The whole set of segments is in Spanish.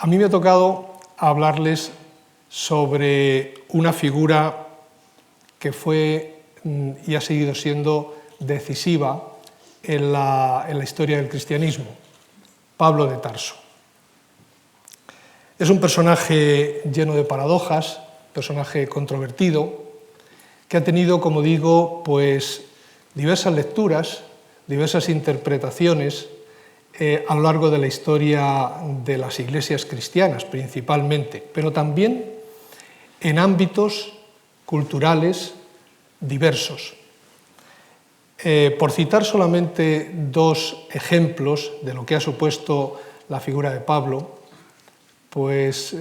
A mí me ha tocado hablarles sobre una figura que fue y ha seguido siendo decisiva en la historia del cristianismo, Pablo de Tarso. Es un personaje lleno de paradojas, personaje controvertido, que ha tenido, como digo, pues diversas lecturas, diversas interpretaciones a lo largo de la historia de las iglesias cristianas principalmente, pero también en ámbitos culturales diversos. Por citar solamente dos ejemplos de lo que ha supuesto la figura de Pablo, pues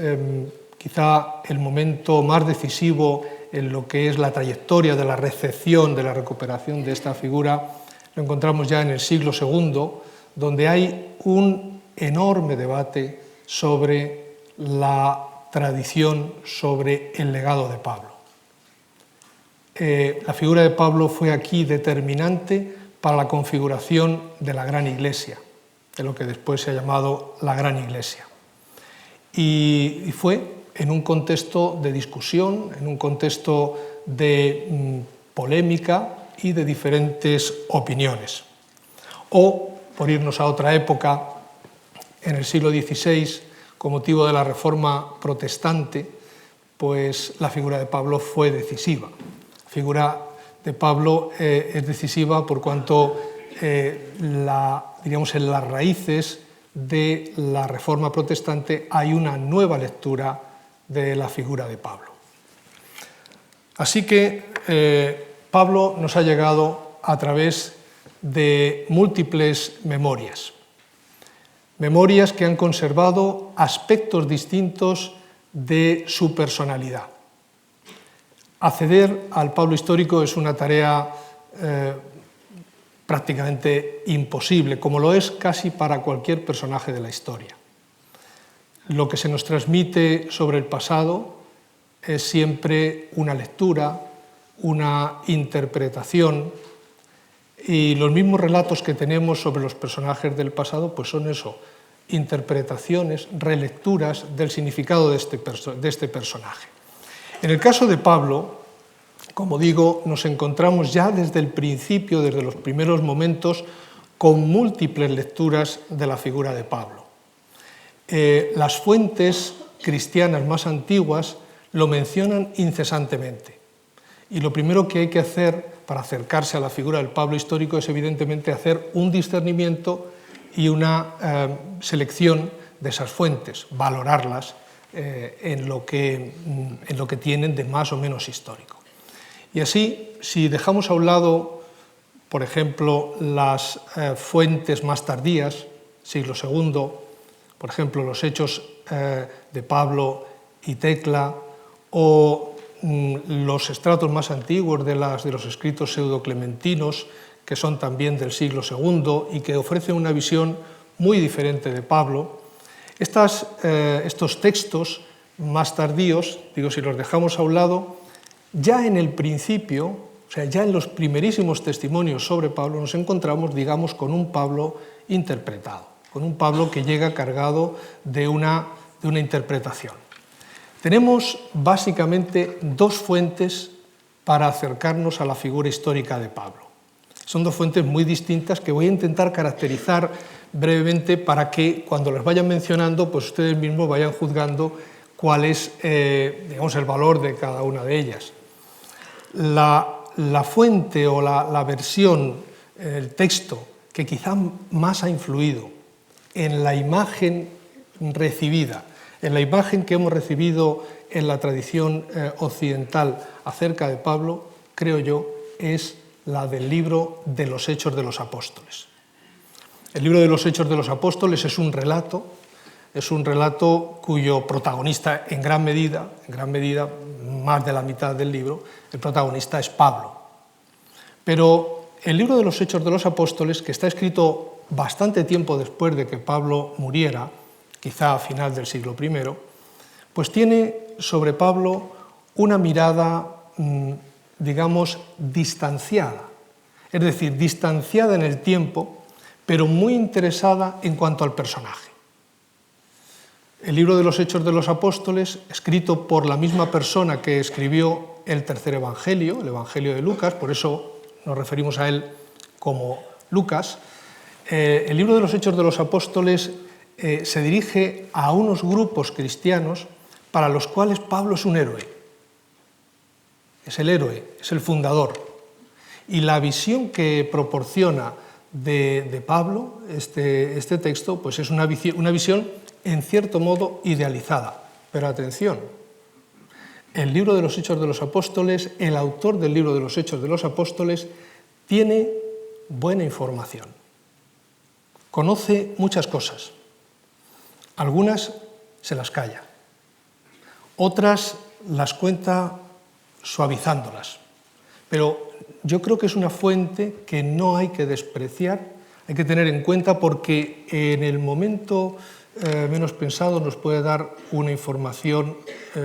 quizá el momento más decisivo en lo que es la trayectoria de la recepción, de la recuperación de esta figura, lo encontramos ya en el siglo II, donde hay un enorme debate sobre la tradición, sobre el legado de Pablo. La figura de Pablo fue aquí determinante para la configuración de la Gran Iglesia, de lo que después se ha llamado la Gran Iglesia. Y fue en un contexto de discusión, en un contexto de polémica y de diferentes opiniones. O, por irnos a otra época, en el siglo XVI, con motivo de la Reforma protestante, pues la figura de Pablo fue decisiva. La figura de Pablo es decisiva por cuanto, diríamos, en las raíces de la Reforma protestante hay una nueva lectura de la figura de Pablo. Así que Pablo nos ha llegado a través de múltiples memorias que han conservado aspectos distintos de su personalidad. Acceder al Pablo histórico es una tarea prácticamente imposible, como lo es casi para cualquier personaje de la historia. Lo que se nos transmite sobre el pasado es siempre una lectura, una interpretación, y los mismos relatos que tenemos sobre los personajes del pasado pues son eso, interpretaciones, relecturas del significado de este personaje. En el caso de Pablo, como digo, nos encontramos ya desde el principio, desde los primeros momentos, con múltiples lecturas de la figura de Pablo. Las fuentes cristianas más antiguas lo mencionan incesantemente. Y lo primero que hay que hacer para acercarse a la figura del Pablo histórico es evidentemente hacer un discernimiento y una selección de esas fuentes, valorarlas en lo que tienen de más o menos histórico. Y así, si dejamos a un lado, por ejemplo, las fuentes más tardías, siglo II, por ejemplo, los Hechos de Pablo y Tecla, o los estratos más antiguos de los escritos pseudoclementinos, que son también del siglo II y que ofrecen una visión muy diferente de Pablo. Estos textos más tardíos, digo, si los dejamos a un lado, ya en el principio, o sea, ya en los primerísimos testimonios sobre Pablo, nos encontramos, digamos, con un Pablo interpretado, con un Pablo que llega cargado de una interpretación. Tenemos básicamente dos fuentes para acercarnos a la figura histórica de Pablo. Son dos fuentes muy distintas que voy a intentar caracterizar brevemente para que cuando las vayan mencionando, pues ustedes mismos vayan juzgando cuál es digamos, el valor de cada una de ellas. La fuente o la versión, el texto que quizá más ha influido en la imagen recibida, en la imagen que hemos recibido en la tradición occidental acerca de Pablo, creo yo, es la del libro de los Hechos de los Apóstoles. El libro de los Hechos de los Apóstoles es un relato cuyo protagonista en gran medida, más de la mitad del libro, el protagonista es Pablo. Pero el libro de los Hechos de los Apóstoles, que está escrito bastante tiempo después de que Pablo muriera, quizá a final del siglo I, pues tiene sobre Pablo una mirada, digamos, distanciada, es decir, distanciada en el tiempo, pero muy interesada en cuanto al personaje. El libro de los Hechos de los Apóstoles, escrito por la misma persona que escribió el tercer Evangelio, el Evangelio de Lucas, por eso nos referimos a él como Lucas. El libro de los Hechos de los Apóstoles se dirige a unos grupos cristianos para los cuales Pablo es un héroe. Es el héroe, es el fundador. Y la visión que proporciona de Pablo este texto pues es una visión en cierto modo idealizada. Pero atención, el libro de los Hechos de los Apóstoles, el autor del libro de los Hechos de los Apóstoles, tiene buena información. Conoce muchas cosas. Algunas se las calla. Otras las cuenta suavizándolas. Pero yo creo que es una fuente que no hay que despreciar, hay que tener en cuenta porque en el momento menos pensado nos puede dar una información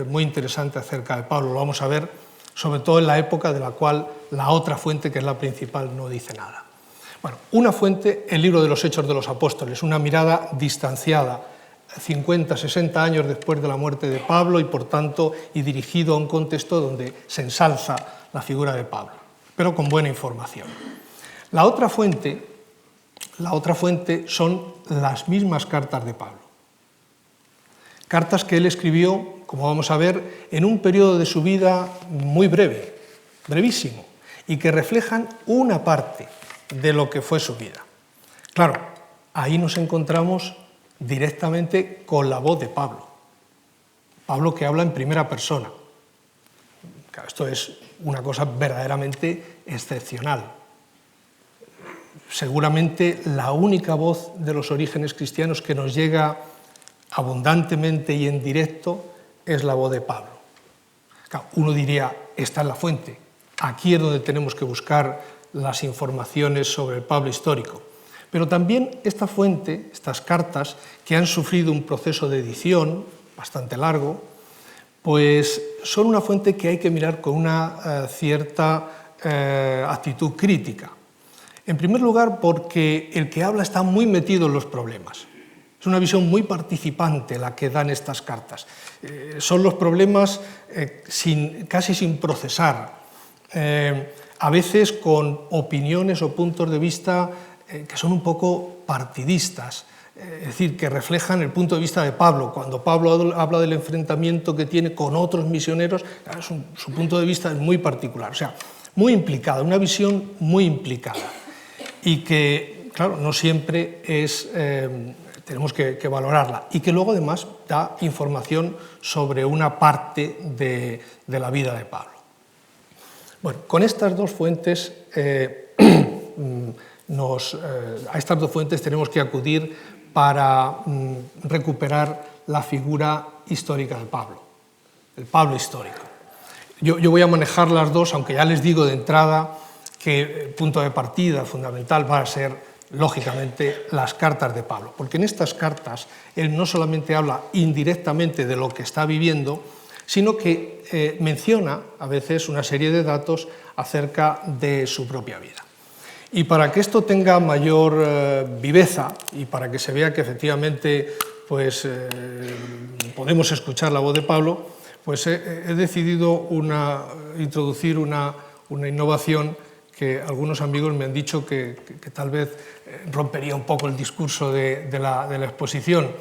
muy interesante acerca de Pablo. Lo vamos a ver sobre todo en la época de la cual la otra fuente, que es la principal, no dice nada. Bueno, una fuente, el libro de los Hechos de los Apóstoles, una mirada distanciada, 50, 60 años después de la muerte de Pablo y por tanto dirigido a un contexto donde se ensalza la figura de Pablo, pero con buena información. La otra fuente son las mismas cartas de Pablo. Cartas que él escribió, como vamos a ver, en un periodo de su vida muy breve, brevísimo, y que reflejan una parte de lo que fue su vida. Claro, ahí nos encontramos directamente con la voz de Pablo. Pablo que habla en primera persona. Claro, esto es una cosa verdaderamente excepcional. Seguramente la única voz de los orígenes cristianos que nos llega abundantemente y en directo es la voz de Pablo. Claro, uno diría, esta es la fuente, aquí es donde tenemos que buscar las informaciones sobre el Pablo histórico. Pero también esta fuente, estas cartas, que han sufrido un proceso de edición bastante largo, pues son una fuente que hay que mirar con una cierta actitud crítica. En primer lugar, porque el que habla está muy metido en los problemas. Es una visión muy participante la que dan estas cartas. Son los problemas casi sin procesar, a veces con opiniones o puntos de vista que son un poco partidistas, es decir, que reflejan el punto de vista de Pablo. Cuando Pablo habla del enfrentamiento que tiene con otros misioneros, su punto de vista es muy particular, o sea, muy implicada, una visión muy implicada y que, claro, no siempre es... tenemos que valorarla, y que luego además da información sobre una parte de la vida de Pablo. Bueno, con estas dos fuentes, a estas dos fuentes tenemos que acudir para recuperar la figura histórica de Pablo, el Pablo histórico. Yo voy a manejar las dos, aunque ya les digo de entrada que el punto de partida fundamental va a ser lógicamente, las cartas de Pablo, porque en estas cartas él no solamente habla indirectamente de lo que está viviendo, sino que menciona a veces una serie de datos acerca de su propia vida. Y para que esto tenga mayor viveza y para que se vea que efectivamente pues, podemos escuchar la voz de Pablo, pues he decidido introducir una innovación que algunos amigos me han dicho que tal vez rompería un poco el discurso de la exposición.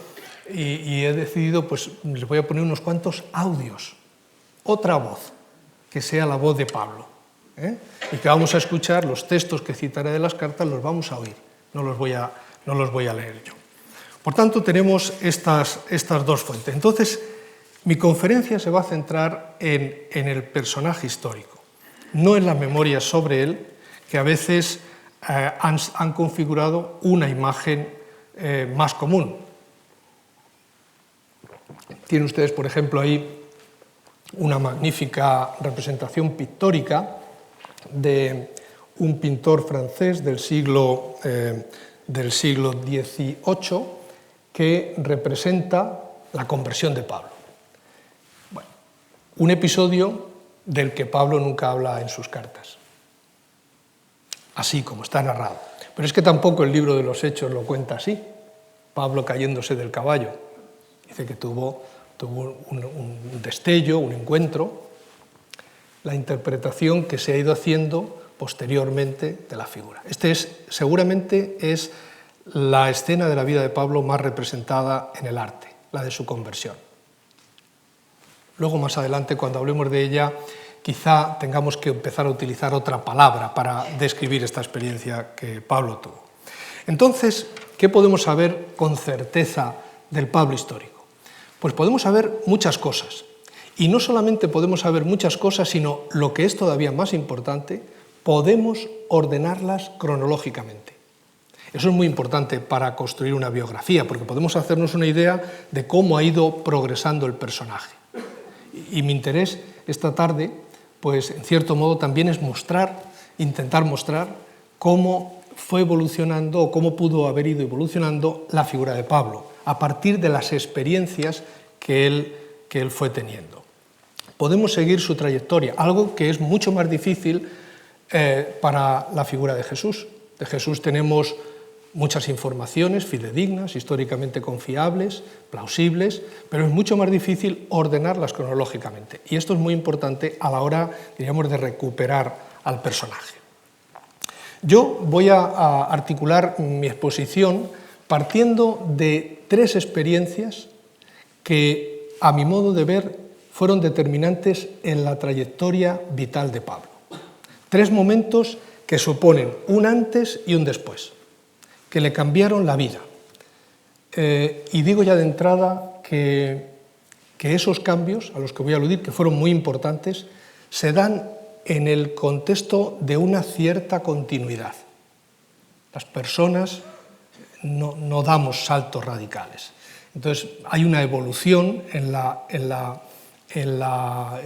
Y he decidido, pues les voy a poner unos cuantos audios, otra voz, que sea la voz de Pablo. Y que vamos a escuchar, los textos que citaré de las cartas los vamos a oír, no los voy a leer yo. Por tanto, tenemos estas dos fuentes. Entonces, mi conferencia se va a centrar en el personaje histórico, no en las memorias sobre él, que a veces han configurado una imagen más común. Tienen ustedes, por ejemplo, ahí una magnífica representación pictórica de un pintor francés del siglo XVIII que representa la conversión de Pablo. Bueno, un episodio del que Pablo nunca habla en sus cartas, así como está narrado. Pero es que tampoco el libro de los Hechos lo cuenta así, Pablo cayéndose del caballo. Dice que tuvo un destello, un encuentro, la interpretación que se ha ido haciendo posteriormente de la figura. Seguramente es la escena de la vida de Pablo más representada en el arte, la de su conversión. Luego, más adelante, cuando hablemos de ella, quizá tengamos que empezar a utilizar otra palabra para describir esta experiencia que Pablo tuvo. Entonces, ¿qué podemos saber con certeza del Pablo histórico? Pues podemos saber muchas cosas. Y no solamente podemos saber muchas cosas, sino, lo que es todavía más importante, podemos ordenarlas cronológicamente. Eso es muy importante para construir una biografía, porque podemos hacernos una idea de cómo ha ido progresando el personaje. Y mi interés esta tarde, pues en cierto modo también es intentar mostrar cómo fue evolucionando o cómo pudo haber ido evolucionando la figura de Pablo, a partir de las experiencias que él fue teniendo. Podemos seguir su trayectoria, algo que es mucho más difícil para la figura de Jesús. De Jesús tenemos muchas informaciones fidedignas, históricamente confiables, plausibles, pero es mucho más difícil ordenarlas cronológicamente. Y esto es muy importante a la hora, diríamos, de recuperar al personaje. Yo voy a articular mi exposición partiendo de 3 experiencias que, a mi modo de ver, fueron determinantes en la trayectoria vital de Pablo. 3 momentos que suponen un antes y un después, que le cambiaron la vida. Y digo ya de entrada que esos cambios, a los que voy a aludir, que fueron muy importantes, se dan en el contexto de una cierta continuidad. Las personas no damos saltos radicales. Entonces, hay una evolución en la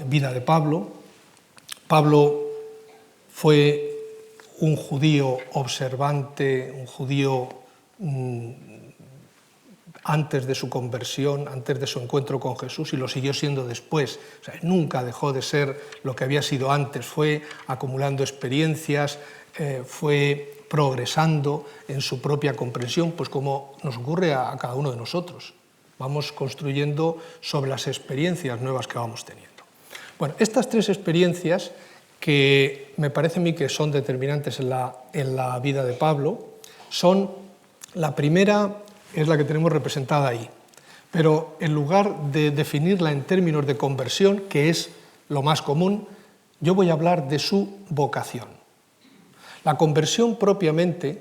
vida de Pablo. Pablo fue un judío observante, un judío antes de su conversión, antes de su encuentro con Jesús, y lo siguió siendo después. O sea, nunca dejó de ser lo que había sido antes, fue acumulando experiencias, fue progresando en su propia comprensión, pues como nos ocurre a cada uno de nosotros. Vamos construyendo sobre las experiencias nuevas que vamos teniendo. Bueno, estas 3 experiencias, que me parece a mí que son determinantes en la vida de Pablo, son, la primera es la que tenemos representada ahí, pero en lugar de definirla en términos de conversión, que es lo más común, yo voy a hablar de su vocación. La conversión propiamente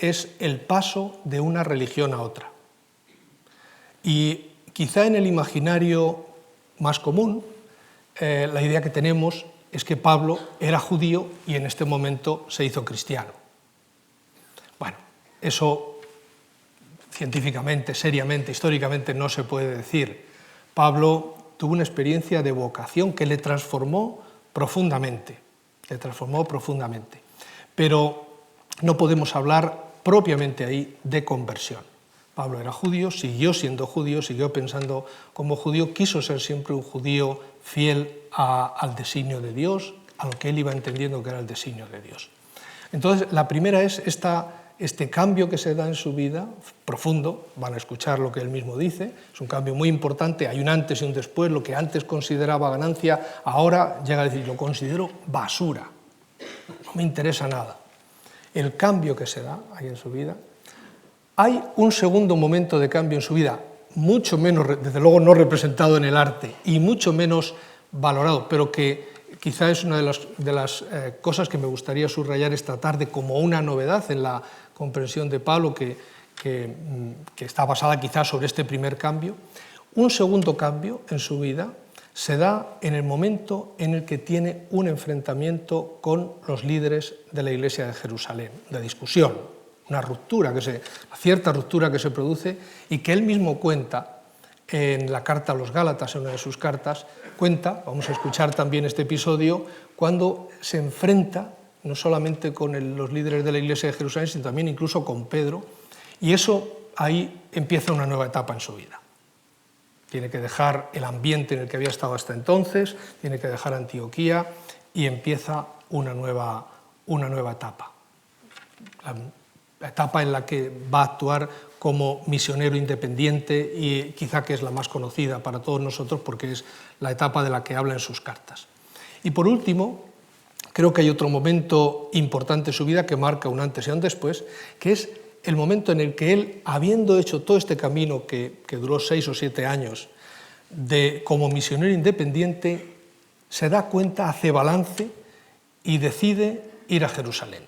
es el paso de una religión a otra. Y quizá en el imaginario más común, la idea que tenemos es que Pablo era judío y en este momento se hizo cristiano. Bueno, eso científicamente, seriamente, históricamente no se puede decir. Pablo tuvo una experiencia de vocación que le transformó profundamente, pero no podemos hablar propiamente ahí de conversión. Pablo era judío, siguió siendo judío, siguió pensando como judío, quiso ser siempre un judío fiel al designio de Dios, a lo que él iba entendiendo que era el designio de Dios. Entonces, la primera es este cambio que se da en su vida, profundo, van a escuchar lo que él mismo dice, es un cambio muy importante, hay un antes y un después, lo que antes consideraba ganancia, ahora llega a decir, lo considero basura, no me interesa nada. El cambio que se da ahí en su vida. Hay un segundo momento de cambio en su vida, mucho menos, desde luego no representado en el arte y mucho menos valorado, pero que quizá es una de las cosas que me gustaría subrayar esta tarde como una novedad en la comprensión de Pablo, que está basada quizá sobre este primer cambio. Un segundo cambio en su vida se da en el momento en el que tiene un enfrentamiento con los líderes de la Iglesia de Jerusalén, de discusión. Una cierta ruptura que se produce y que él mismo cuenta en la carta a los Gálatas, en una de sus cartas, vamos a escuchar también este episodio, cuando se enfrenta no solamente con los líderes de la Iglesia de Jerusalén, sino también incluso con Pedro, y eso ahí empieza una nueva etapa en su vida. Tiene que dejar el ambiente en el que había estado hasta entonces, tiene que dejar Antioquía y empieza una nueva etapa. La etapa en la que va a actuar como misionero independiente y quizá que es la más conocida para todos nosotros porque es la etapa de la que habla en sus cartas. Y por último, creo que hay otro momento importante en su vida que marca un antes y un después, que es el momento en el que él, habiendo hecho todo este camino que duró 6 o 7 años como misionero independiente, se da cuenta, hace balance y decide ir a Jerusalén.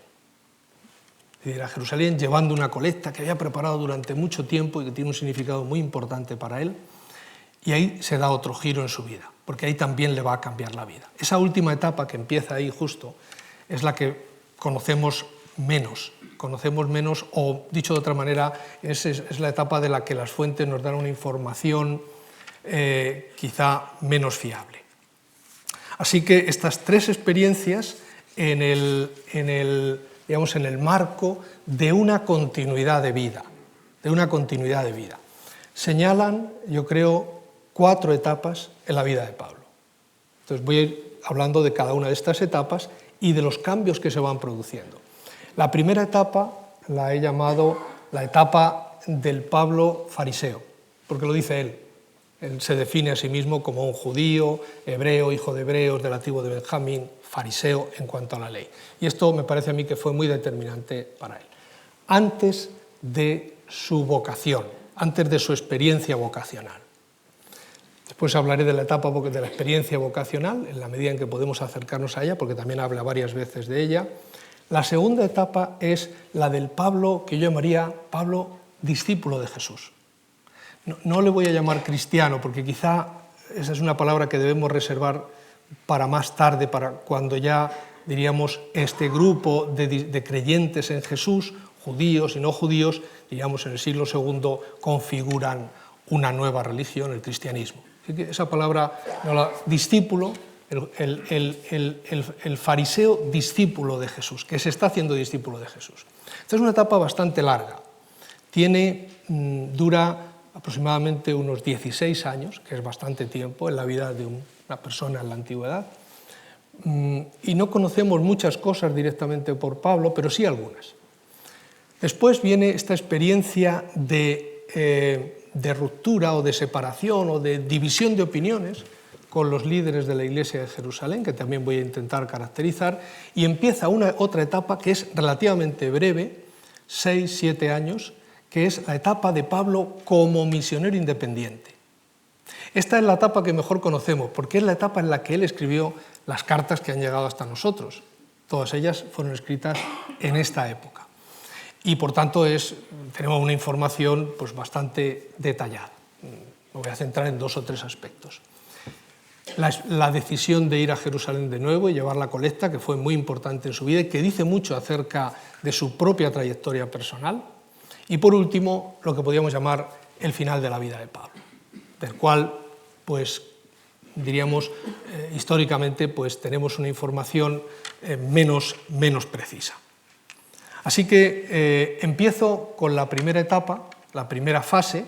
Ir a Jerusalén llevando una colecta que había preparado durante mucho tiempo y que tiene un significado muy importante para él, y ahí se da otro giro en su vida, porque ahí también le va a cambiar la vida. Esa última etapa que empieza ahí justo es la que conocemos menos, o dicho de otra manera, es la etapa de la que las fuentes nos dan una información quizá menos fiable. Así que estas 3 experiencias en el marco de una continuidad de vida, señalan, yo creo, 4 etapas en la vida de Pablo. Entonces voy a ir hablando de cada una de estas etapas y de los cambios que se van produciendo. La primera etapa la he llamado la etapa del Pablo fariseo, porque lo dice él. Él se define a sí mismo como un judío, hebreo, hijo de hebreos, de la tribu de Benjamín, fariseo en cuanto a la ley. Y esto me parece a mí que fue muy determinante para él. Antes de su vocación, antes de su experiencia vocacional. Después hablaré de la etapa de la experiencia vocacional, en la medida en que podemos acercarnos a ella, porque también habla varias veces de ella. La segunda etapa es la del Pablo, que yo llamaría Pablo discípulo de Jesús. No le voy a llamar cristiano, porque quizá esa es una palabra que debemos reservar para más tarde, para cuando ya, diríamos, este grupo de creyentes en Jesús, judíos y no judíos, diríamos en el siglo II, configuran una nueva religión, el cristianismo. Así que esa palabra, discípulo, el fariseo discípulo de Jesús, que se está haciendo discípulo de Jesús. Esta es una etapa bastante larga. Dura aproximadamente unos 16 años, que es bastante tiempo en la vida de una persona en la antigüedad. Y no conocemos muchas cosas directamente por Pablo, pero sí algunas. Después viene esta experiencia de ruptura o de separación o de división de opiniones con los líderes de la Iglesia de Jerusalén, que también voy a intentar caracterizar, y empieza otra etapa que es relativamente breve, 6-7 años, que es la etapa de Pablo como misionero independiente. Esta es la etapa que mejor conocemos, porque es la etapa en la que él escribió las cartas que han llegado hasta nosotros. Todas ellas fueron escritas en esta época. Y por tanto tenemos una información pues, bastante detallada. Me voy a centrar en 2 o 3 aspectos. La decisión de ir a Jerusalén de nuevo y llevar la colecta, que fue muy importante en su vida y que dice mucho acerca de su propia trayectoria personal. Y por último, lo que podríamos llamar el final de la vida de Pablo, del cual, pues, diríamos, históricamente, pues, tenemos una información menos precisa. Así que empiezo con la primera etapa, la primera fase,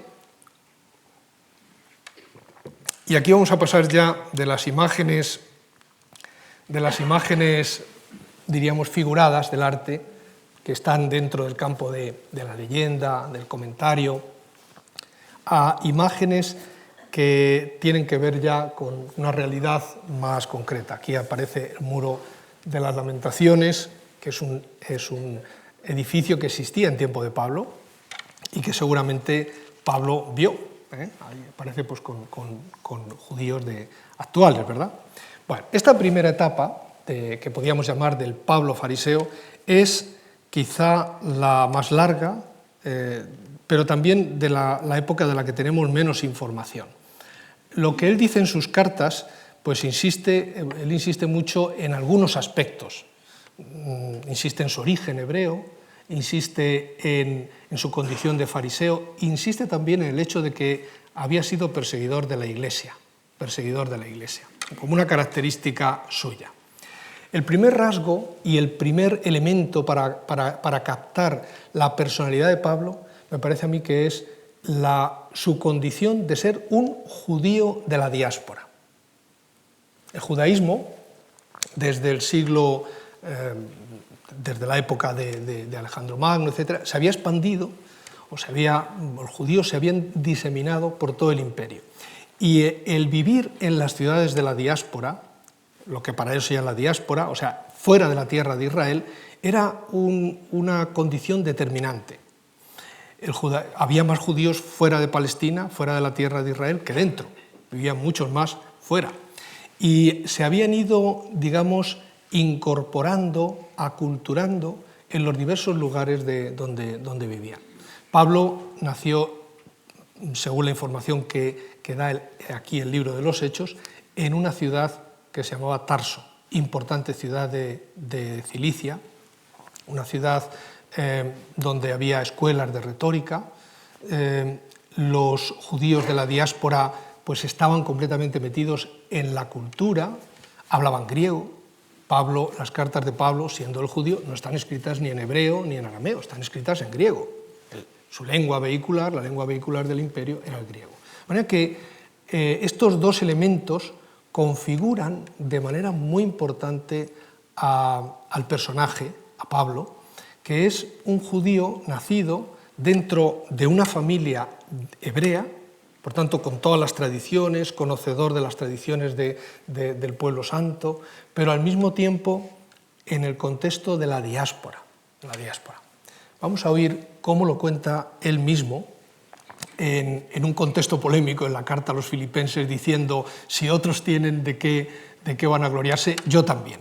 y aquí vamos a pasar ya de las imágenes, diríamos, figuradas del arte, que están dentro del campo de la leyenda, del comentario, a imágenes que tienen que ver ya con una realidad más concreta. Aquí aparece el Muro de las Lamentaciones, que es un edificio que existía en tiempo de Pablo y que seguramente Pablo vio. Ahí aparece pues, con judíos actuales, ¿verdad? Bueno, esta primera etapa, que podríamos llamar del Pablo fariseo, es quizá la más larga, pero también de la época de la que tenemos menos información. Lo que él dice en sus cartas, pues él insiste mucho en algunos aspectos. Insiste en su origen hebreo, insiste en su condición de fariseo, insiste también en el hecho de que había sido perseguidor de la Iglesia, como una característica suya. El primer rasgo y el primer elemento para captar la personalidad de Pablo, me parece a mí que es su condición de ser un judío de la diáspora. El judaísmo, desde la época de Alejandro Magno, etc., se había expandido, los judíos se habían diseminado por todo el imperio. Y el vivir en las ciudades de la diáspora, lo que para ellos sería la diáspora, o sea, fuera de la tierra de Israel, era una condición determinante. Había más judíos fuera de Palestina, fuera de la tierra de Israel, que dentro. Vivían muchos más fuera. Y se habían ido, digamos, incorporando, aculturando en los diversos lugares donde vivían. Pablo nació, según la información que da aquí el libro de los Hechos, en una ciudad que se llamaba Tarso, importante ciudad de Cilicia, una ciudad donde había escuelas de retórica. Los judíos de la diáspora pues estaban completamente metidos en la cultura, hablaban griego. Las cartas de Pablo, siendo el judío, no están escritas ni en hebreo ni en arameo, están escritas en griego. Su lengua vehicular, la lengua vehicular del imperio, era el griego. De manera que estos dos elementos configuran de manera muy importante al personaje, a Pablo, que es un judío nacido dentro de una familia hebrea, por tanto con todas las tradiciones, conocedor de las tradiciones del pueblo santo, pero al mismo tiempo en el contexto de la diáspora. Vamos a oír cómo lo cuenta él mismo en un contexto polémico en la carta a los filipenses, diciendo: si otros tienen de qué van a gloriarse, yo también.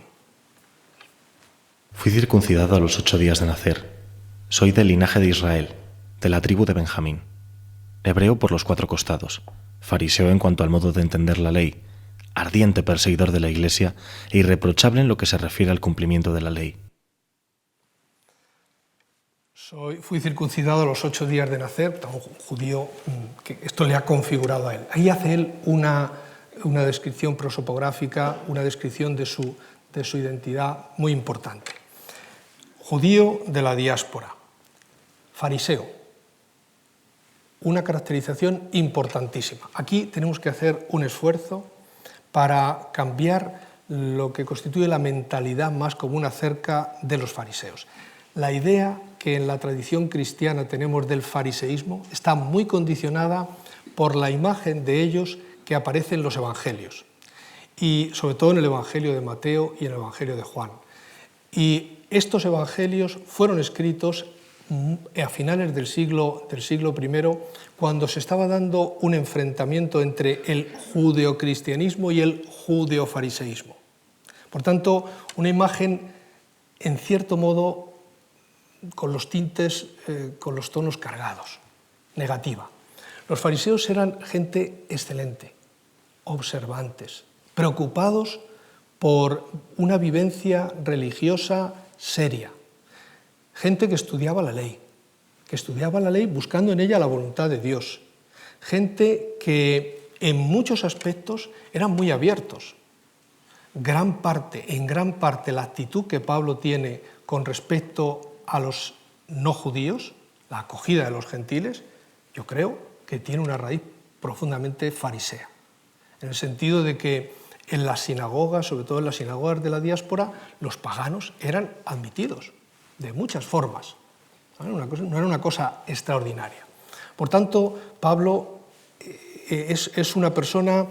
Fui circuncidado a los 8 días de nacer. Soy del linaje de Israel, de la tribu de Benjamín. Hebreo por los 4 costados, fariseo en cuanto al modo de entender la ley, ardiente perseguidor de la Iglesia e irreprochable en lo que se refiere al cumplimiento de la ley. Fui circuncidado a los 8 días de nacer, un judío que esto le ha configurado a él. Ahí hace él una descripción prosopográfica, una descripción de su identidad muy importante. Judío de la diáspora, fariseo, una caracterización importantísima. Aquí tenemos que hacer un esfuerzo para cambiar lo que constituye la mentalidad más común acerca de los fariseos. La idea que en la tradición cristiana tenemos del fariseísmo está muy condicionada por la imagen de ellos que aparece en los evangelios, y sobre todo en el Evangelio de Mateo y en el Evangelio de Juan. Y estos evangelios fueron escritos a finales del siglo I, cuando se estaba dando un enfrentamiento entre el judeocristianismo y el judeofariseísmo. Por tanto, una imagen, en cierto modo, con los tintes, con los tonos cargados, negativa. Los fariseos eran gente excelente, observantes, preocupados por una vivencia religiosa seria. Gente que estudiaba la ley buscando en ella la voluntad de Dios. Gente que en muchos aspectos eran muy abiertos. En gran parte la actitud que Pablo tiene con respecto a los no judíos, la acogida de los gentiles, yo creo que tiene una raíz profundamente farisea, en el sentido de que en las sinagogas, sobre todo en las sinagogas de la diáspora, los paganos eran admitidos de muchas formas. No era una cosa extraordinaria. Por tanto, Pablo es una persona,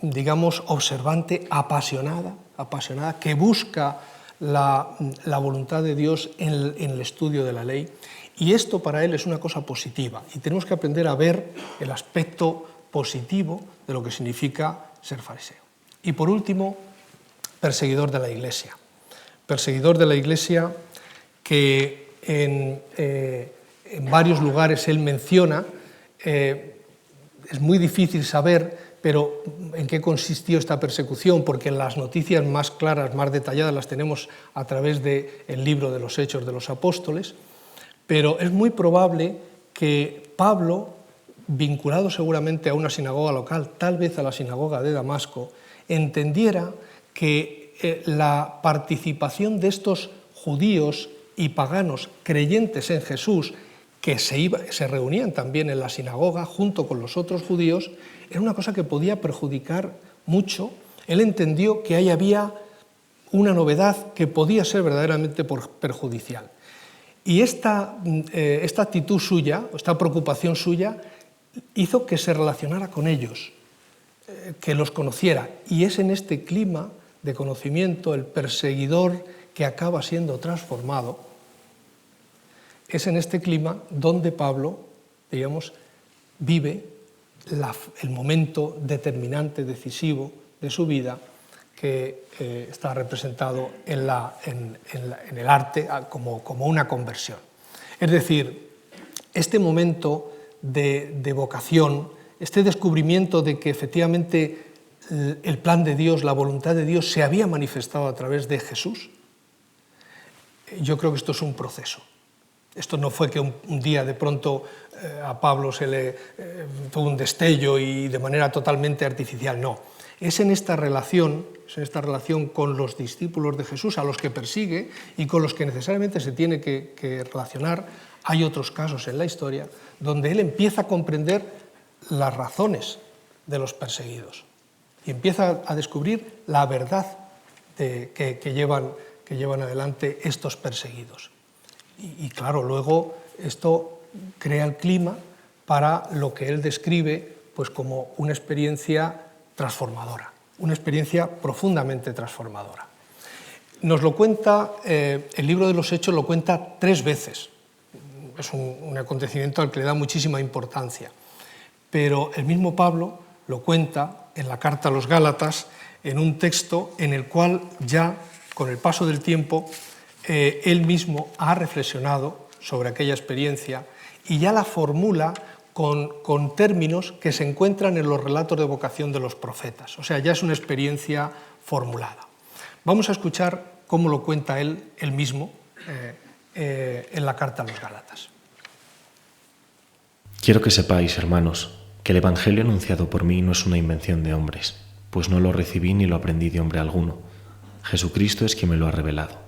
digamos, observante, apasionada, que busca la voluntad de Dios en el estudio de la ley, y esto para él es una cosa positiva, y tenemos que aprender a ver el aspecto positivo de lo que significa ser fariseo. Y por último, perseguidor de la Iglesia. Perseguidor de la Iglesia que en varios lugares él menciona, es muy difícil saber, pero en qué consistió esta persecución, porque las noticias más claras, más detalladas, las tenemos a través del libro de los Hechos de los Apóstoles, pero es muy probable que Pablo, vinculado seguramente a una sinagoga local, tal vez a la sinagoga de Damasco, entendiera que la participación de estos judíos y paganos creyentes en Jesús, que se reunían también en la sinagoga junto con los otros judíos, era una cosa que podía perjudicar mucho. Él entendió que ahí había una novedad que podía ser verdaderamente perjudicial. Y esta actitud suya, esta preocupación suya, hizo que se relacionara con ellos, que los conociera. Y es en este clima de conocimiento, el perseguidor que acaba siendo transformado, es en este clima donde Pablo, digamos, vive el momento determinante, decisivo de su vida, que está representado en el arte como una conversión. Es decir, este momento de vocación, este descubrimiento de que efectivamente el plan de Dios, la voluntad de Dios se había manifestado a través de Jesús, yo creo que esto es un proceso. Esto no fue que un día de pronto a Pablo se le tuvo un destello y de manera totalmente artificial, no. Es en esta relación con los discípulos de Jesús, a los que persigue y con los que necesariamente se tiene que relacionar. Hay otros casos en la historia donde él empieza a comprender las razones de los perseguidos y empieza a descubrir la verdad que llevan adelante estos perseguidos. Y claro, luego esto crea el clima para lo que él describe pues, como una experiencia transformadora, una experiencia profundamente transformadora. Nos lo cuenta, el libro de los Hechos lo cuenta 3 veces. Es un acontecimiento al que le da muchísima importancia. Pero el mismo Pablo lo cuenta en la carta a los Gálatas, en un texto en el cual ya, con el paso del tiempo, él mismo ha reflexionado sobre aquella experiencia y ya la formula con términos que se encuentran en los relatos de vocación de los profetas. O sea, ya es una experiencia formulada. Vamos a escuchar cómo lo cuenta él mismo en la carta a los Gálatas. Quiero que sepáis, hermanos, que el Evangelio anunciado por mí no es una invención de hombres, pues no lo recibí ni lo aprendí de hombre alguno. Jesucristo es quien me lo ha revelado.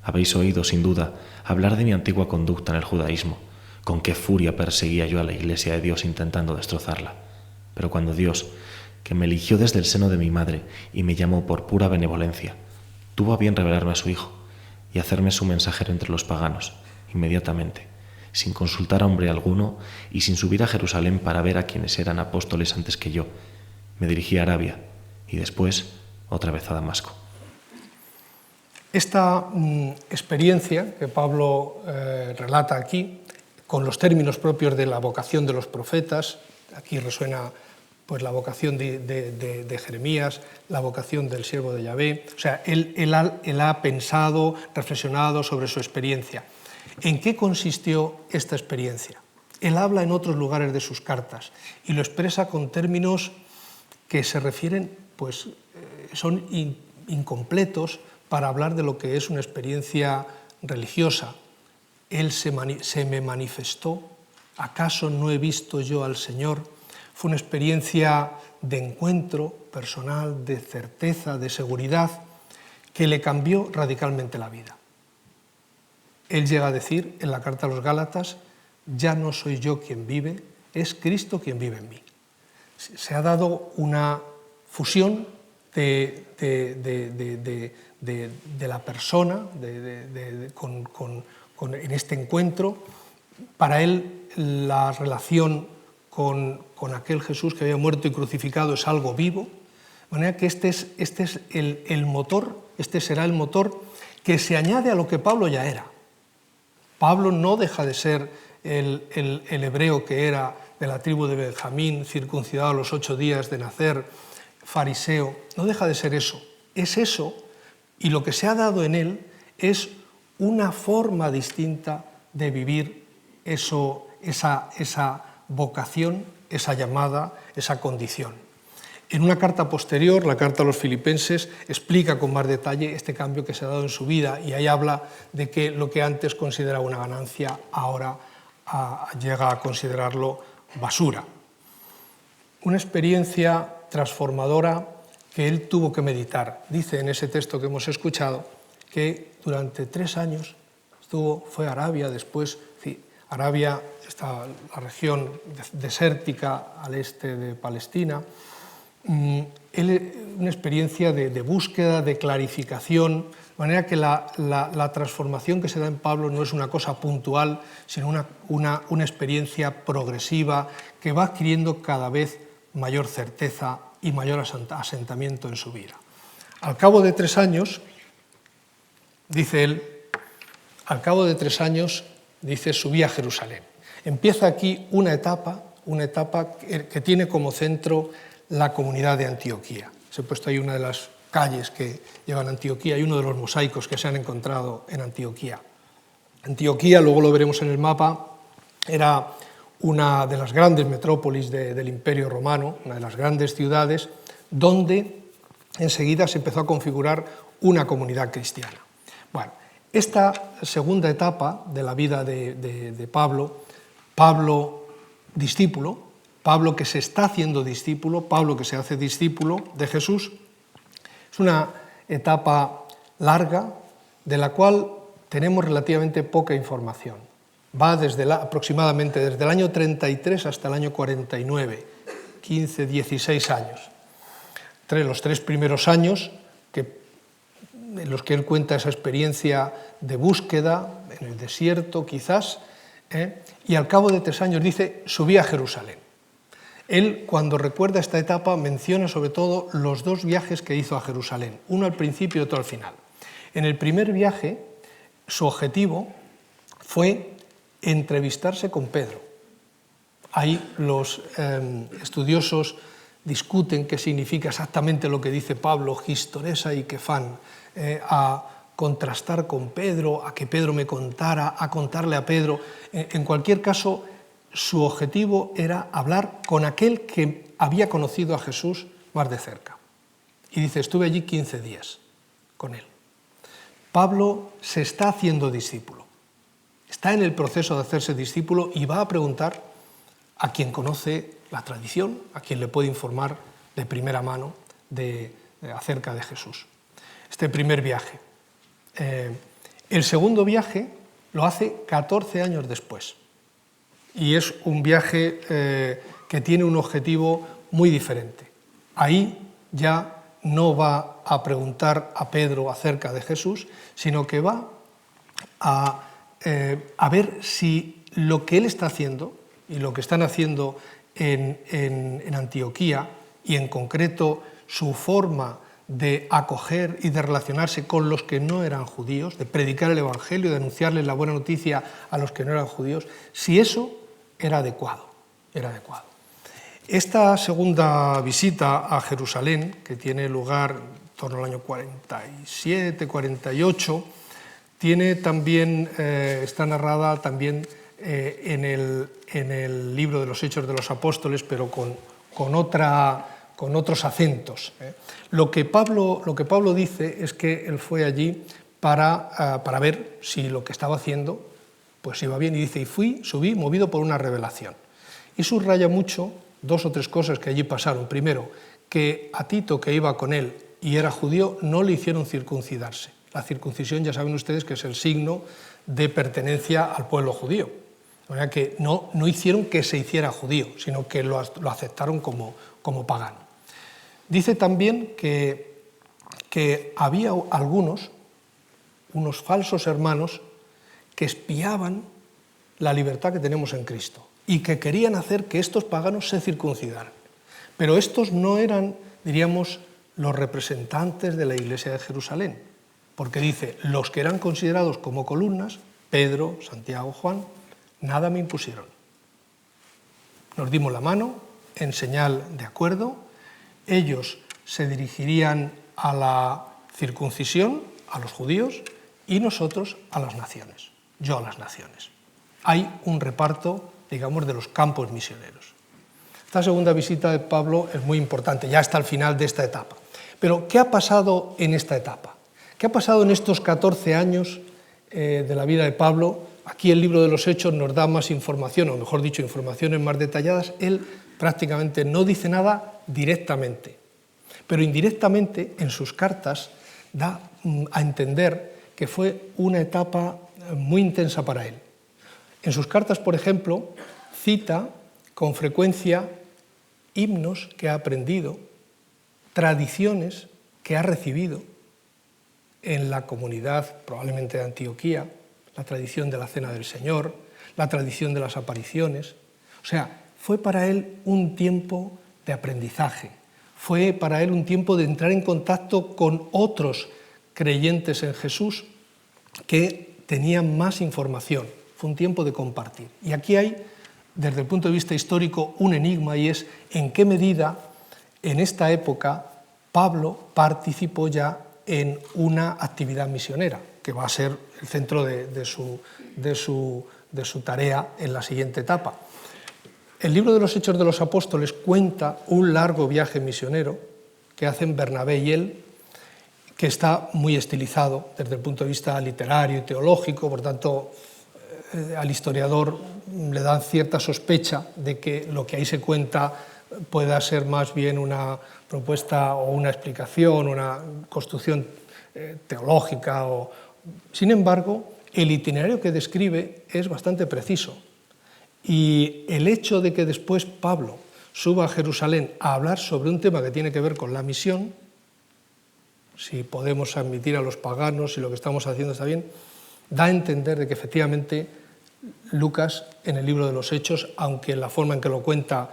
Habéis oído, sin duda, hablar de mi antigua conducta en el judaísmo, con qué furia perseguía yo a la Iglesia de Dios intentando destrozarla. Pero cuando Dios, que me eligió desde el seno de mi madre y me llamó por pura benevolencia, tuvo a bien revelarme a su Hijo y hacerme su mensajero entre los paganos, inmediatamente, sin consultar a hombre alguno y sin subir a Jerusalén para ver a quienes eran apóstoles antes que yo, me dirigí a Arabia y después otra vez a Damasco. Esta experiencia que Pablo relata aquí, con los términos propios de la vocación de los profetas, aquí resuena pues, la vocación de Jeremías, la vocación del siervo de Yahvé, o sea, él ha pensado, reflexionado sobre su experiencia. ¿En qué consistió esta experiencia? Él habla en otros lugares de sus cartas y lo expresa con términos que se refieren, pues son incompletos para hablar de lo que es una experiencia religiosa. Él se me manifestó, ¿acaso no he visto yo al Señor? Fue una experiencia de encuentro personal, de certeza, de seguridad, que le cambió radicalmente la vida. Él llega a decir en la carta a los Gálatas, ya no soy yo quien vive, es Cristo quien vive en mí. Se ha dado una fusión de la persona en este encuentro. Para él la relación con aquel Jesús que había muerto y crucificado es algo vivo, de manera que este es el motor, este será el motor que se añade a lo que Pablo ya era. Pablo no deja de ser el hebreo que era de la tribu de Benjamín, circuncidado a los 8 días de nacer, fariseo, no deja de ser eso. Es eso, y lo que se ha dado en él es una forma distinta de vivir esa vocación, esa llamada, esa condición. En una carta posterior, la carta a los Filipenses, explica con más detalle este cambio que se ha dado en su vida y ahí habla de que lo que antes consideraba una ganancia, ahora llega a considerarlo basura. Una experiencia transformadora que él tuvo que meditar. Dice en ese texto que hemos escuchado que durante 3 años fue a Arabia, después, Arabia está la región desértica al este de Palestina, una experiencia de búsqueda, de clarificación, de manera que la transformación que se da en Pablo no es una cosa puntual, sino una experiencia progresiva que va adquiriendo cada vez mayor certeza y mayor asentamiento en su vida. Al cabo de 3 años, dice él, dice, subí a Jerusalén. Empieza aquí una etapa que tiene como centro la comunidad de Antioquía. Se ha puesto ahí una de las calles que llevan a Antioquía y uno de los mosaicos que se han encontrado en Antioquía. Antioquía, luego lo veremos en el mapa, era una de las grandes metrópolis del Imperio Romano, una de las grandes ciudades, donde enseguida se empezó a configurar una comunidad cristiana. Bueno, esta segunda etapa de la vida de Pablo discípulo, Pablo que se está haciendo discípulo, Pablo que se hace discípulo de Jesús, es una etapa larga de la cual tenemos relativamente poca información. Va aproximadamente desde el año 33 hasta el año 49, 15, 16 años. Entre los 3 primeros años, en los que él cuenta esa experiencia de búsqueda, en el desierto quizás, y al cabo de 3 años dice, subí a Jerusalén. Él, cuando recuerda esta etapa, menciona sobre todo los 2 viajes que hizo a Jerusalén, uno al principio y otro al final. En el primer viaje, su objetivo fue entrevistarse con Pedro. Ahí los estudiosos discuten qué significa exactamente lo que dice Pablo, historesa y kefán, a contrastar con Pedro, a que Pedro me contara, a contarle a Pedro. En cualquier caso, su objetivo era hablar con aquel que había conocido a Jesús más de cerca. Y dice, estuve allí 15 días con él. Pablo se está haciendo discípulo, está en el proceso de hacerse discípulo y va a preguntar a quien conoce la tradición, a quien le puede informar de primera mano acerca de Jesús. Este primer viaje. El segundo viaje lo hace 14 años después. Y es un viaje que tiene un objetivo muy diferente. Ahí ya no va a preguntar a Pedro acerca de Jesús, sino que va a ver si lo que él está haciendo y lo que están haciendo en Antioquía, y en concreto su forma de acoger y de relacionarse con los que no eran judíos, de predicar el Evangelio, de anunciarles la buena noticia a los que no eran judíos, si eso era adecuado. Esta segunda visita a Jerusalén, que tiene lugar en torno al año 47, 48, está narrada también en el libro de los Hechos de los Apóstoles, pero con otros acentos. Lo que Pablo dice es que él fue allí para ver si lo que estaba haciendo pues iba bien, y dice, y subí movido por una revelación. Y subraya mucho 2 o 3 cosas que allí pasaron. Primero, que a Tito, que iba con él y era judío, no le hicieron circuncidarse. La circuncisión, ya saben ustedes, que es el signo de pertenencia al pueblo judío. De manera que no hicieron que se hiciera judío, sino que lo aceptaron como pagano. Dice también que había unos falsos hermanos que espiaban la libertad que tenemos en Cristo y que querían hacer que estos paganos se circuncidaran. Pero estos no eran, diríamos, los representantes de la Iglesia de Jerusalén, porque dice, los que eran considerados como columnas, Pedro, Santiago, Juan, nada me impusieron. Nos dimos la mano en señal de acuerdo, ellos se dirigirían a la circuncisión, a los judíos, y nosotros a las naciones. Yo a las naciones. Hay un reparto, digamos, de los campos misioneros. Esta segunda visita de Pablo es muy importante, ya está al final de esta etapa. Pero, ¿qué ha pasado en esta etapa? ¿Qué ha pasado en estos 14 años de la vida de Pablo? Aquí el libro de los Hechos nos da más información, o mejor dicho, informaciones más detalladas. Él prácticamente no dice nada directamente, pero indirectamente en sus cartas da a entender que fue una etapa muy intensa para él. En sus cartas, por ejemplo, cita con frecuencia himnos que ha aprendido tradiciones que ha recibido en la comunidad, probablemente de Antioquía, la tradición de la Cena del Señor, la tradición de las apariciones. O sea, fue para él un tiempo de aprendizaje, fue para él un tiempo de entrar en contacto con otros creyentes en Jesús que tenían más información, fue un tiempo de compartir. Y aquí hay, desde el punto de vista histórico, un enigma, y es en qué medida en esta época Pablo participó ya en una actividad misionera, que va a ser el centro de su tarea en la siguiente etapa. El libro de los Hechos de los Apóstoles cuenta un largo viaje misionero que hacen Bernabé y él, que está muy estilizado desde el punto de vista literario y teológico, por tanto, al historiador le dan cierta sospecha de que lo que ahí se cuenta pueda ser más bien una propuesta o una explicación, una construcción teológica. Sin embargo, el itinerario que describe es bastante preciso. Y el hecho de que después Pablo suba a Jerusalén a hablar sobre un tema que tiene que ver con la misión, si podemos admitir a los paganos, si lo que estamos haciendo está bien, da a entender de que efectivamente Lucas, en el libro de los Hechos, aunque en la forma en que lo cuenta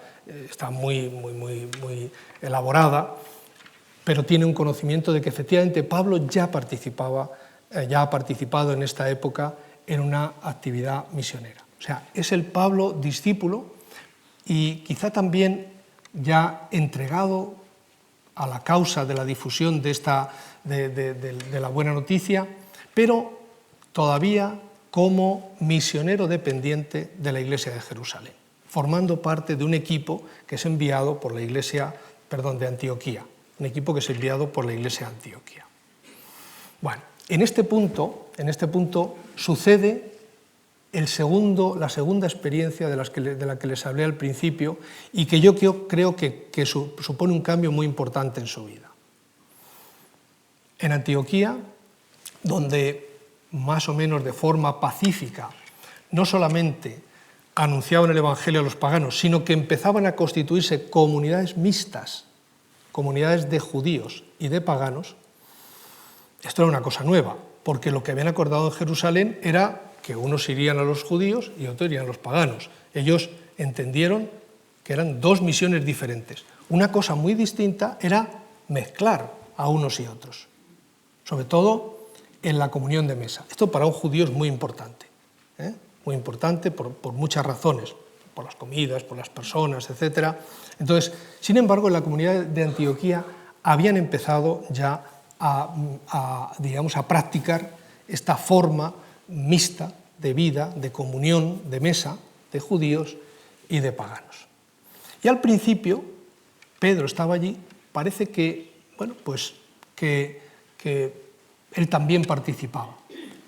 está muy elaborada, pero tiene un conocimiento de que efectivamente Pablo ya ha participado en esta época en una actividad misionera. O sea, es el Pablo discípulo y quizá también ya entregado a la causa de la difusión de la buena noticia, pero todavía como misionero dependiente de la Iglesia de Jerusalén, formando parte de un equipo que es enviado por la Iglesia, de Antioquía, un equipo que es enviado por la Iglesia de Antioquía. Bueno, en este punto sucede la segunda experiencia de la que les hablé al principio y que yo creo que supone un cambio muy importante en su vida. En Antioquía, donde más o menos de forma pacífica, no solamente anunciaban el Evangelio a los paganos, sino que empezaban a constituirse comunidades mixtas, comunidades de judíos y de paganos. Esto era una cosa nueva, porque lo que habían acordado en Jerusalén era que unos irían a los judíos y otros irían a los paganos. Ellos entendieron que eran dos misiones diferentes. Una cosa muy distinta era mezclar a unos y otros, sobre todo en la comunión de mesa. Esto para un judío es muy importante, muy importante por muchas razones, por las comidas, por las personas, etc. Entonces, sin embargo, en la comunidad de Antioquía habían empezado ya a practicar esta forma mixta de vida, de comunión, de mesa, de judíos y de paganos. Y al principio, Pedro estaba allí, parece que él también participaba,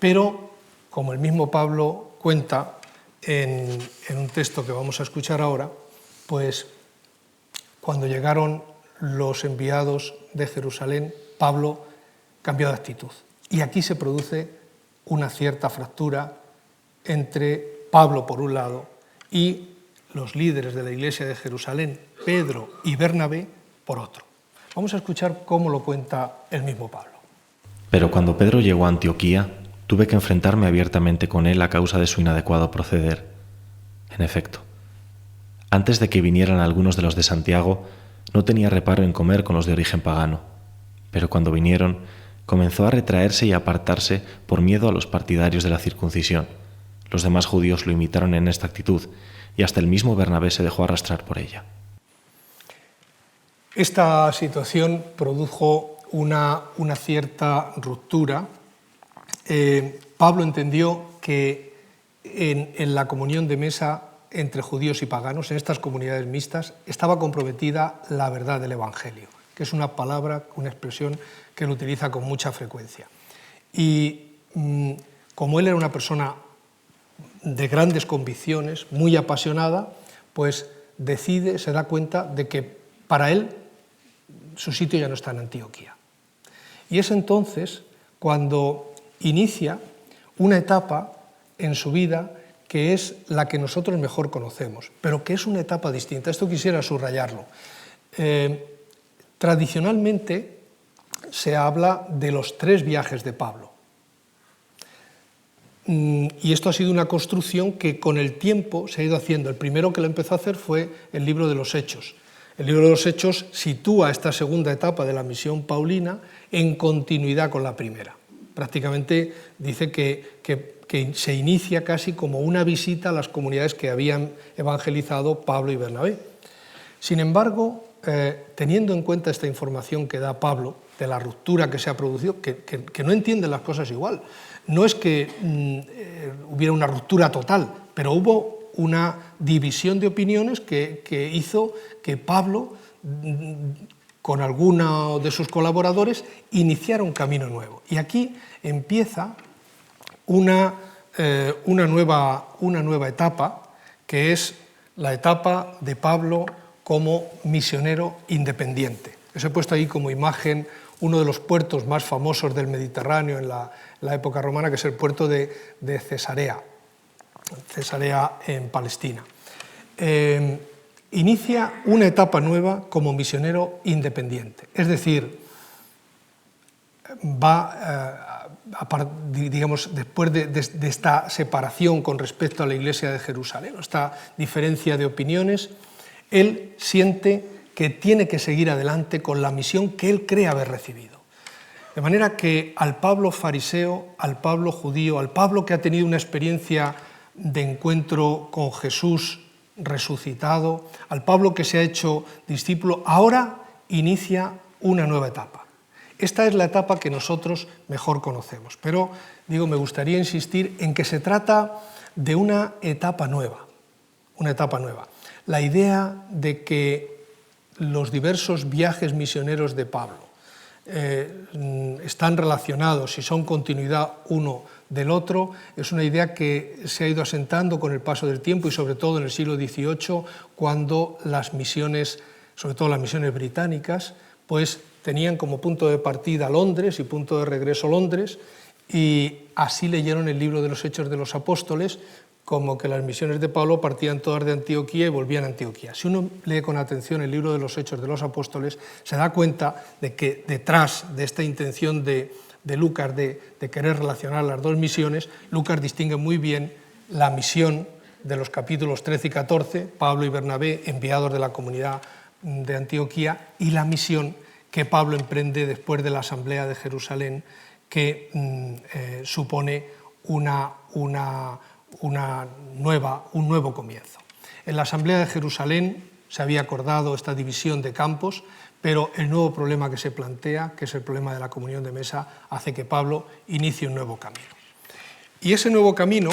pero como el mismo Pablo cuenta en un texto que vamos a escuchar ahora, pues cuando llegaron los enviados de Jerusalén, Pablo cambió de actitud. Y aquí se produce una cierta fractura entre Pablo por un lado y los líderes de la iglesia de Jerusalén, Pedro y Bernabé, por otro. Vamos a escuchar cómo lo cuenta el mismo Pablo. Pero cuando Pedro llegó a Antioquía, tuve que enfrentarme abiertamente con él a causa de su inadecuado proceder. En efecto, antes de que vinieran algunos de los de Santiago, no tenía reparo en comer con los de origen pagano, pero cuando vinieron, comenzó a retraerse y a apartarse por miedo a los partidarios de la circuncisión. Los demás judíos lo imitaron en esta actitud y hasta el mismo Bernabé se dejó arrastrar por ella. Esta situación produjo una cierta ruptura. Pablo entendió que en la comunión de mesa entre judíos y paganos, en estas comunidades mixtas, estaba comprometida la verdad del Evangelio, que es una palabra, una expresión que él utiliza con mucha frecuencia. Y como él era una persona de grandes convicciones, muy apasionada, pues se da cuenta de que para él su sitio ya no está en Antioquía. Y es entonces cuando inicia una etapa en su vida que es la que nosotros mejor conocemos, pero que es una etapa distinta. Esto quisiera subrayarlo. Tradicionalmente se habla de los 3 viajes de Pablo. Y esto ha sido una construcción que con el tiempo se ha ido haciendo. El primero que lo empezó a hacer fue el libro de los Hechos. El libro de los Hechos sitúa esta segunda etapa de la misión paulina en continuidad con la primera. Prácticamente dice que se inicia casi como una visita a las comunidades que habían evangelizado Pablo y Bernabé. Sin embargo, teniendo en cuenta esta información que da Pablo, de la ruptura que se ha producido, que no entienden las cosas igual, no es que hubiera una ruptura total, pero hubo una división de opiniones que hizo que Pablo, con alguno de sus colaboradores, iniciara un camino nuevo. Y aquí empieza una nueva etapa, que es la etapa de Pablo como misionero independiente. Os he puesto ahí como imagen uno de los puertos más famosos del Mediterráneo en la época romana, que es el puerto de Cesarea en Palestina. Inicia una etapa nueva como misionero independiente, es decir, digamos, después de esta separación con respecto a la Iglesia de Jerusalén, esta diferencia de opiniones, él siente que tiene que seguir adelante con la misión que él cree haber recibido. De manera que al Pablo fariseo, al Pablo judío, al Pablo que ha tenido una experiencia de encuentro con Jesús resucitado, al Pablo que se ha hecho discípulo, ahora inicia una nueva etapa. Esta es la etapa que nosotros mejor conocemos, pero me gustaría insistir en que se trata de una etapa nueva, La idea de que los diversos viajes misioneros de Pablo están relacionados y son continuidad uno del otro, es una idea que se ha ido asentando con el paso del tiempo y sobre todo en el siglo XVIII, cuando las misiones, sobre todo las misiones británicas, pues tenían como punto de partida Londres y punto de regreso Londres, y así leyeron el libro de los Hechos de los Apóstoles, como que las misiones de Pablo partían todas de Antioquía y volvían a Antioquía. Si uno lee con atención el libro de los Hechos de los Apóstoles, se da cuenta de que detrás de esta intención de Lucas de querer relacionar las dos misiones, Lucas distingue muy bien la misión de los capítulos 13 y 14, Pablo y Bernabé, enviados de la comunidad de Antioquía, y la misión que Pablo emprende después de la Asamblea de Jerusalén, que supone un nuevo comienzo. En la Asamblea de Jerusalén se había acordado esta división de campos, pero el nuevo problema que se plantea, que es el problema de la comunión de mesa, hace que Pablo inicie un nuevo camino. Y ese nuevo camino,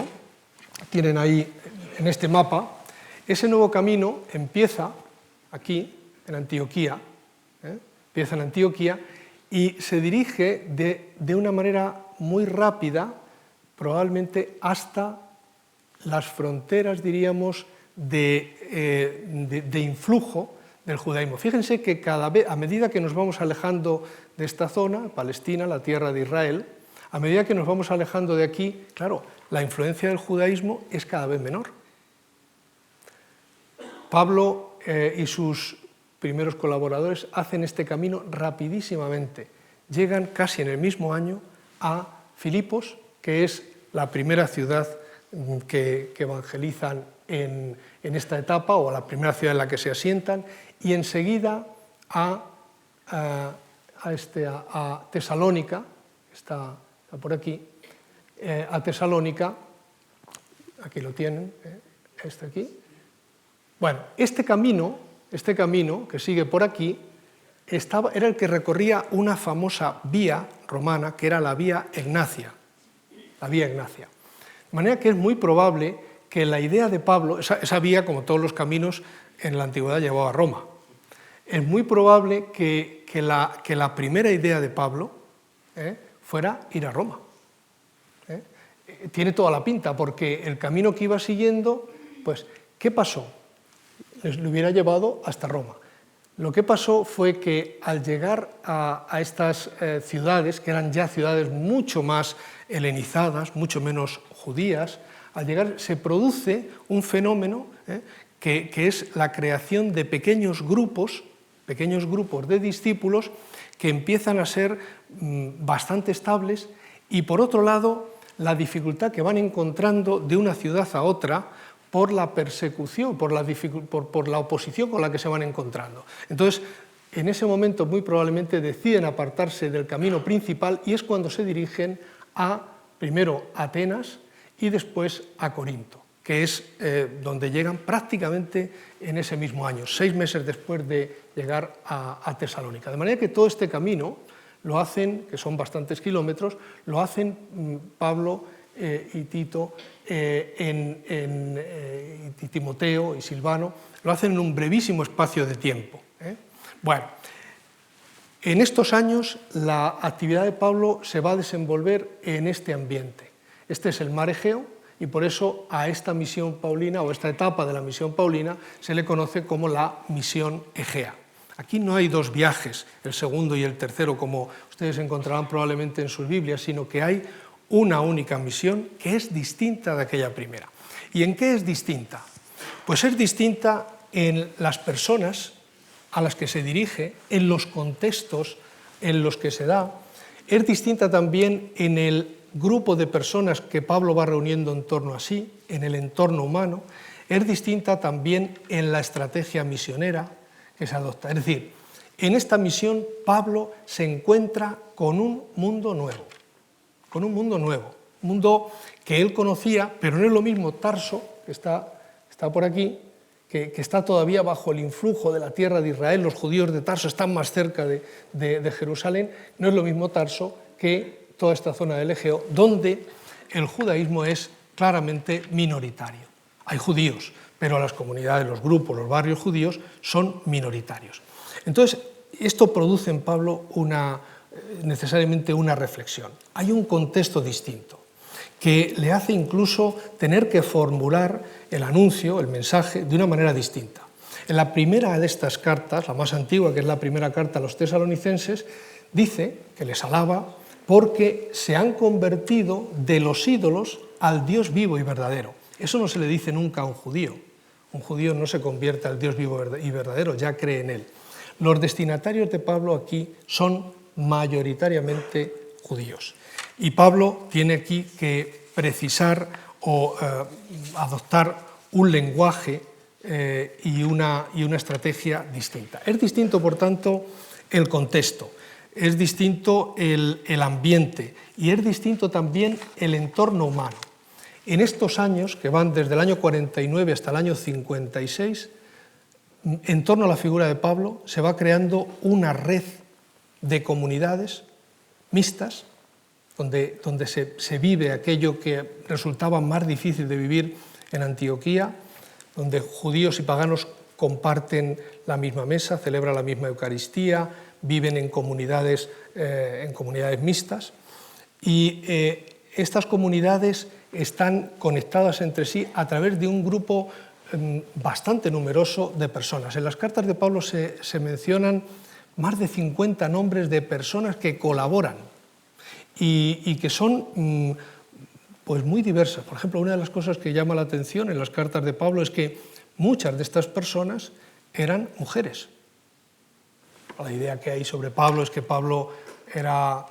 tienen ahí en este mapa, ese nuevo camino empieza aquí, en Antioquía, y se dirige de una manera muy rápida, probablemente hasta las fronteras, diríamos, de influjo del judaísmo. Fíjense que cada vez, a medida que nos vamos alejando de esta zona, Palestina, la tierra de Israel, a medida que nos vamos alejando de aquí, claro, la influencia del judaísmo es cada vez menor. Pablo y sus primeros colaboradores hacen este camino rapidísimamente. Llegan casi en el mismo año a Filipos, que es la primera ciudad que evangelizan en esta etapa, o la primera ciudad en la que se asientan, y enseguida a Tesalónica, está por aquí, a Tesalónica, aquí lo tienen, aquí. Bueno, este camino que sigue por aquí era el que recorría una famosa vía romana, que era la vía Egnacia. De manera que es muy probable que la idea de Pablo, esa vía, como todos los caminos en la antigüedad, llevaba a Roma. Es muy probable que la primera idea de Pablo fuera ir a Roma. Tiene toda la pinta, porque el camino que iba siguiendo, pues, ¿qué pasó? Le hubiera llevado hasta Roma. Lo que pasó fue que al llegar a estas ciudades, que eran ya ciudades mucho más helenizadas, mucho menos judías, al llegar se produce un fenómeno que es la creación de pequeños grupos pequeños grupos de discípulos que empiezan a ser bastante estables, y por otro lado la dificultad que van encontrando de una ciudad a otra por la persecución, por la oposición con la que se van encontrando. Entonces, en ese momento muy probablemente deciden apartarse del camino principal, y es cuando se dirigen primero a Atenas y después a Corinto, que es donde llegan prácticamente en ese mismo año, 6 meses después de llegar a Tesalónica. De manera que todo este camino lo hacen, que son bastantes kilómetros, lo hacen Pablo y Tito, y Timoteo y Silvano, lo hacen en un brevísimo espacio de tiempo. Bueno, en estos años la actividad de Pablo se va a desenvolver en este ambiente. Este es el mar Egeo, y por eso a esta misión paulina, o esta etapa de la misión paulina, se le conoce como la misión Egea. Aquí no hay 2 viajes, el segundo y el tercero, como ustedes encontrarán probablemente en sus Biblias, sino que hay una única misión que es distinta de aquella primera. ¿Y en qué es distinta? Pues es distinta en las personas a las que se dirige, en los contextos en los que se da, es distinta también en el grupo de personas que Pablo va reuniendo en torno a sí, en el entorno humano, es distinta también en la estrategia misionera que se adopta. Es decir, en esta misión Pablo se encuentra con un mundo nuevo, un mundo que él conocía, pero no es lo mismo Tarso, que está por aquí, que está todavía bajo el influjo de la tierra de Israel. Los judíos de Tarso están más cerca de Jerusalén. No es lo mismo Tarso que toda esta zona del Egeo, donde el judaísmo es claramente minoritario. Hay judíos, pero las comunidades, los grupos, los barrios judíos son minoritarios. Entonces, esto produce en Pablo necesariamente una reflexión. Hay un contexto distinto que le hace incluso tener que formular el anuncio, el mensaje, de una manera distinta. En la primera de estas cartas, la más antigua, que es la primera carta a los tesalonicenses, dice que les alaba porque se han convertido de los ídolos al Dios vivo y verdadero. Eso no se le dice nunca a un judío. Un judío no se convierte al Dios vivo y verdadero, ya cree en él. Los destinatarios de Pablo aquí son mayoritariamente judíos. Y Pablo tiene aquí que precisar o adoptar un lenguaje y una estrategia distinta. Es distinto, por tanto, el contexto, es distinto el ambiente y es distinto también el entorno humano. En estos años, que van desde el año 49 hasta el año 56, en torno a la figura de Pablo se va creando una red de comunidades mixtas, donde se vive aquello que resultaba más difícil de vivir en Antioquía, donde judíos y paganos comparten la misma mesa, celebran la misma Eucaristía, viven en comunidades mixtas, y estas comunidades están conectadas entre sí a través de un grupo bastante numeroso de personas. En las cartas de Pablo se mencionan más de 50 nombres de personas que colaboran y que son pues muy diversas. Por ejemplo, una de las cosas que llama la atención en las cartas de Pablo es que muchas de estas personas eran mujeres. La idea que hay sobre Pablo es que Pablo era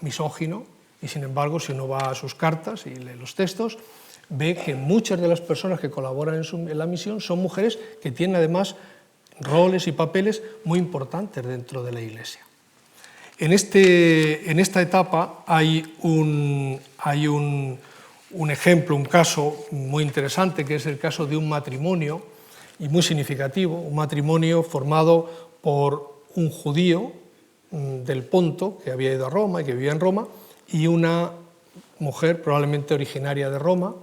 misógino, y sin embargo, si uno va a sus cartas y lee los textos, ve que muchas de las personas que colaboran en la misión son mujeres que tienen además roles y papeles muy importantes dentro de la Iglesia. En esta etapa hay un ejemplo, un caso muy interesante, que es el caso de un matrimonio, y muy significativo, un matrimonio formado por un judío del Ponto, que había ido a Roma y que vivía en Roma, y una mujer probablemente originaria de Roma,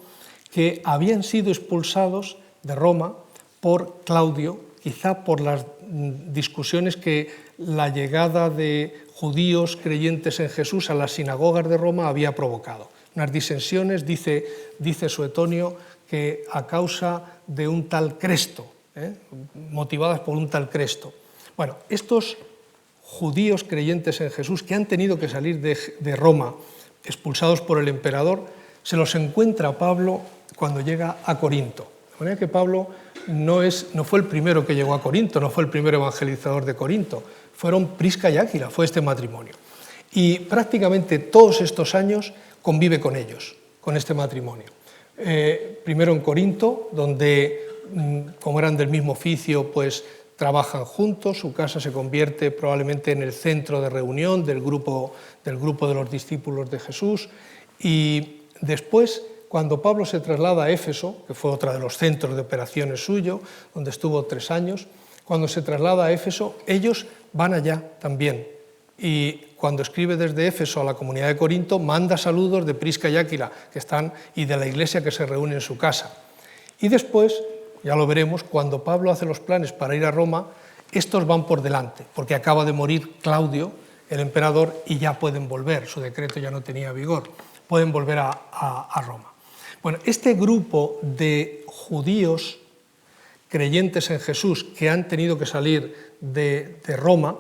que habían sido expulsados de Roma por Claudio, quizá por las discusiones que la llegada de judíos creyentes en Jesús a las sinagogas de Roma había provocado. Unas disensiones, dice Suetonio, que a causa de un tal Cresto, motivadas por un tal Cresto. Bueno, estos judíos creyentes en Jesús que han tenido que salir de Roma expulsados por el emperador, se los encuentra Pablo cuando llega a Corinto. De manera que Pablo no fue el primero que llegó a Corinto, no fue el primer evangelizador de Corinto, fueron Prisca y Áquila, fue este matrimonio. Y prácticamente todos estos años convive con ellos, con este matrimonio. Primero en Corinto, donde, como eran del mismo oficio, pues trabajan juntos, su casa se convierte probablemente en el centro de reunión del grupo de los discípulos de Jesús. Y después, cuando Pablo se traslada a Éfeso, que fue otro de los centros de operaciones suyo, donde estuvo 3 años, cuando se traslada a Éfeso, ellos van allá también. Y cuando escribe desde Éfeso a la comunidad de Corinto, manda saludos de Prisca y Áquila, que están, y de la iglesia que se reúne en su casa. Y después, ya lo veremos, cuando Pablo hace los planes para ir a Roma, estos van por delante, porque acaba de morir Claudio, el emperador, y ya pueden volver, su decreto ya no tenía vigor, pueden volver a Roma. Bueno, este grupo de judíos creyentes en Jesús que han tenido que salir de Roma,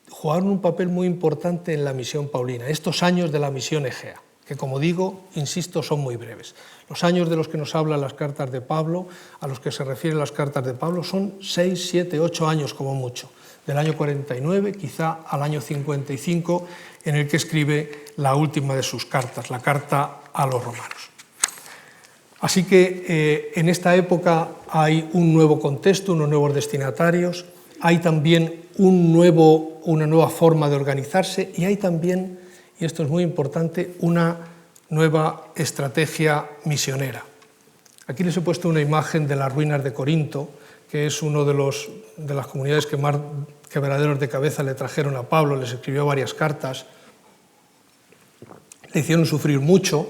jugaron un papel muy importante en la misión paulina, estos años de la misión Egea, que como digo, insisto, son muy breves. Los años de los que nos hablan las cartas de Pablo, a los que se refieren las cartas de Pablo, son 6, 7, 8 años como mucho, del año 49 quizá al año 55, en el que escribe la última de sus cartas, la carta a los romanos. Así que en esta época hay un nuevo contexto, unos nuevos destinatarios, hay también una nueva forma de organizarse y hay también, y esto es muy importante, una nueva estrategia misionera. Aquí les he puesto una imagen de las ruinas de Corinto, que es uno de las comunidades que más quebraderos de cabeza le trajeron a Pablo, les escribió varias cartas, le hicieron sufrir mucho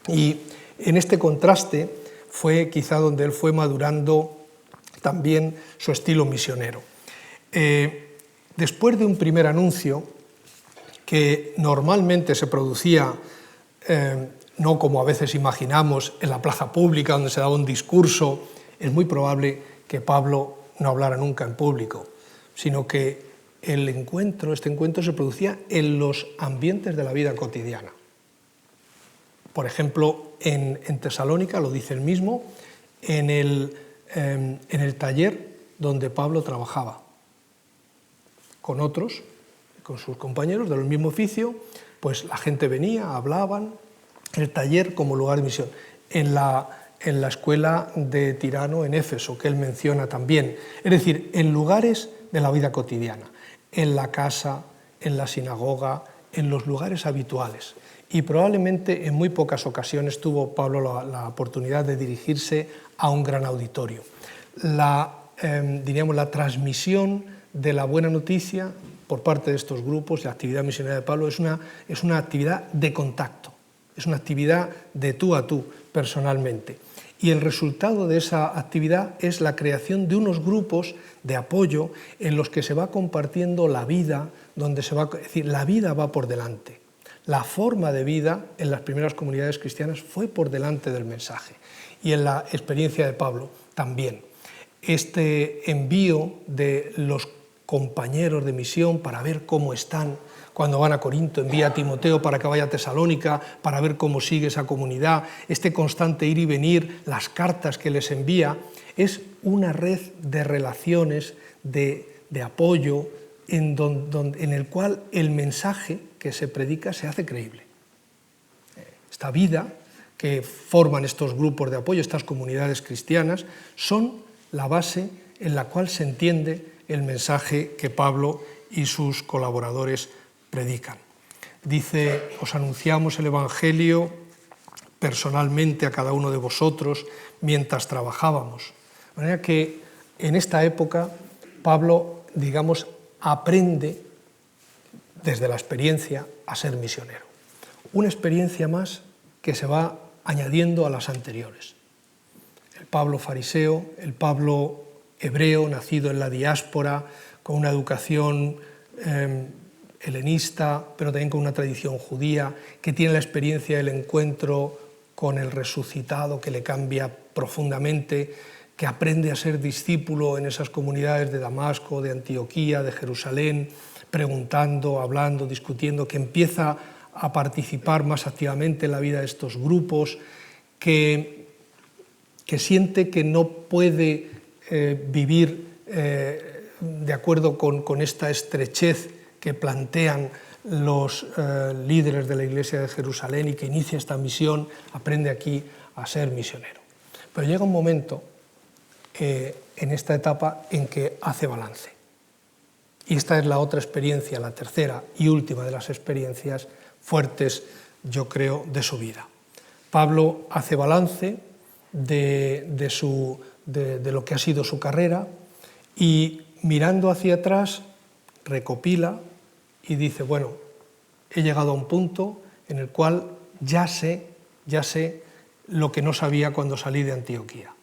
y en este contraste fue quizá donde él fue madurando también su estilo misionero. Después de un primer anuncio, que normalmente se producía, no como a veces imaginamos, en la plaza pública donde se daba un discurso, es muy probable que Pablo no hablara nunca en público, sino que este encuentro se producía en los ambientes de la vida cotidiana. Por ejemplo, en Tesalónica, lo dice él mismo, en el taller donde Pablo trabajaba. Con otros, con sus compañeros del mismo oficio, pues la gente venía, hablaban, el taller como lugar de misión. En la escuela de Tirano, en Éfeso, que él menciona también. Es decir, en lugares de la vida cotidiana, en la casa, en la sinagoga, en los lugares habituales. Y probablemente en muy pocas ocasiones tuvo Pablo la oportunidad de dirigirse a un gran auditorio. La transmisión de la buena noticia por parte de estos grupos, la actividad misionera de Pablo, es una actividad de contacto, es una actividad de tú a tú, personalmente. Y el resultado de esa actividad es la creación de unos grupos de apoyo en los que se va compartiendo la vida, es decir, la vida va por delante. La forma de vida en las primeras comunidades cristianas fue por delante del mensaje. Y en la experiencia de Pablo también. Este envío de los compañeros de misión para ver cómo están cuando van a Corinto, envía a Timoteo para que vaya a Tesalónica, para ver cómo sigue esa comunidad, este constante ir y venir, las cartas que les envía, es una red de relaciones, de apoyo, en el cual el mensaje que se predica se hace creíble. Esta vida que forman estos grupos de apoyo, estas comunidades cristianas, son la base en la cual se entiende el mensaje que Pablo y sus colaboradores predican. Dice, os anunciamos el Evangelio personalmente a cada uno de vosotros mientras trabajábamos. De manera que en esta época Pablo, aprende desde la experiencia a ser misionero. Una experiencia más que se va añadiendo a las anteriores. El Pablo fariseo, el Pablo hebreo, nacido en la diáspora, con una educación helenista, pero también con una tradición judía, que tiene la experiencia del encuentro con el resucitado, que le cambia profundamente, que aprende a ser discípulo en esas comunidades de Damasco, de Antioquía, de Jerusalén, preguntando, hablando, discutiendo, que empieza a participar más activamente en la vida de estos grupos, que que siente que no puede vivir de acuerdo con esta estrechez que plantean los líderes de la Iglesia de Jerusalén y que inicia esta misión, aprende aquí a ser misionero. Pero llega un momento en esta etapa en que hace balance. Y esta es la otra experiencia, la tercera y última de las experiencias fuertes, yo creo, de su vida. Pablo hace balance de lo que ha sido su carrera y mirando hacia atrás recopila y dice, bueno, he llegado a un punto en el cual ya sé lo que no sabía cuando salí de Antioquía.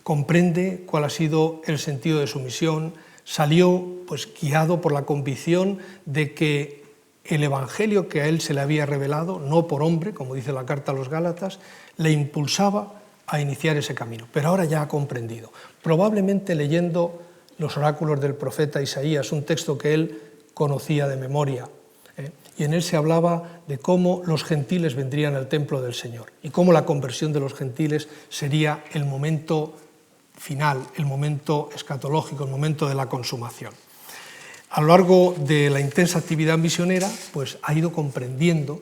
Comprende cuál ha sido el sentido de su misión, salió pues guiado por la convicción de que el evangelio que a él se le había revelado, no por hombre, como dice la carta a los Gálatas, le impulsaba a iniciar ese camino. Pero ahora ya ha comprendido, probablemente leyendo los oráculos del profeta Isaías, un texto que él conocía de memoria, y en él se hablaba de cómo los gentiles vendrían al templo del Señor y cómo la conversión de los gentiles sería el momento final, el momento escatológico, el momento de la consumación. A lo largo de la intensa actividad misionera, pues ha ido comprendiendo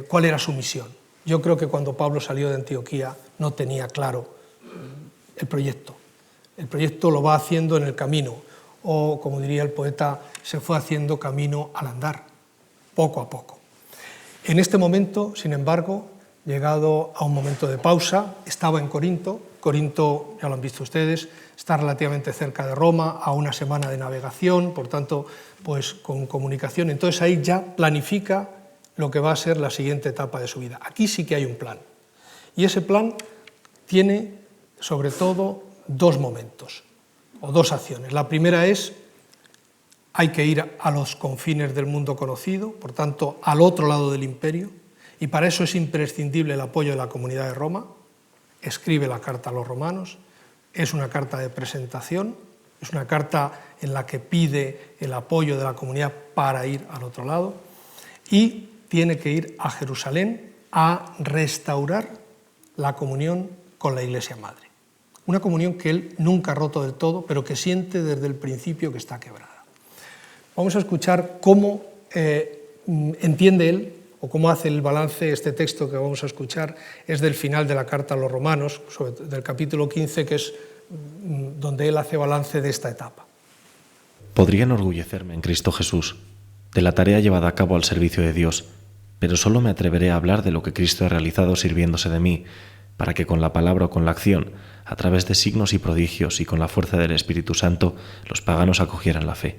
cuál era su misión. Yo creo que cuando Pablo salió de Antioquía no tenía claro el proyecto. El proyecto lo va haciendo en el camino, o como diría el poeta, se fue haciendo camino al andar, poco a poco. En este momento, sin embargo, llegado a un momento de pausa, estaba en Corinto. Corinto, ya lo han visto ustedes, está relativamente cerca de Roma, a una semana de navegación, por tanto, pues con comunicación. Entonces ahí ya planifica lo que va a ser la siguiente etapa de su vida. Aquí sí que hay un plan. Y ese plan tiene, sobre todo, dos momentos, o dos acciones. La primera es, hay que ir a los confines del mundo conocido, por tanto, al otro lado del imperio, y para eso es imprescindible el apoyo de la Comunidad de Roma. Escribe la carta a los romanos, es una carta de presentación, es una carta en la que pide el apoyo de la comunidad para ir al otro lado, y tiene que ir a Jerusalén a restaurar la comunión con la Iglesia Madre. Una comunión que él nunca ha roto del todo, pero que siente desde el principio que está quebrada. Vamos a escuchar cómo entiende él, o cómo hace el balance. Este texto que vamos a escuchar es del final de la carta a los romanos, del capítulo 15, que es donde él hace balance de esta etapa. Podría enorgullecerme en Cristo Jesús, de la tarea llevada a cabo al servicio de Dios, pero solo me atreveré a hablar de lo que Cristo ha realizado sirviéndose de mí, para que con la palabra o con la acción, a través de signos y prodigios y con la fuerza del Espíritu Santo, los paganos acogieran la fe.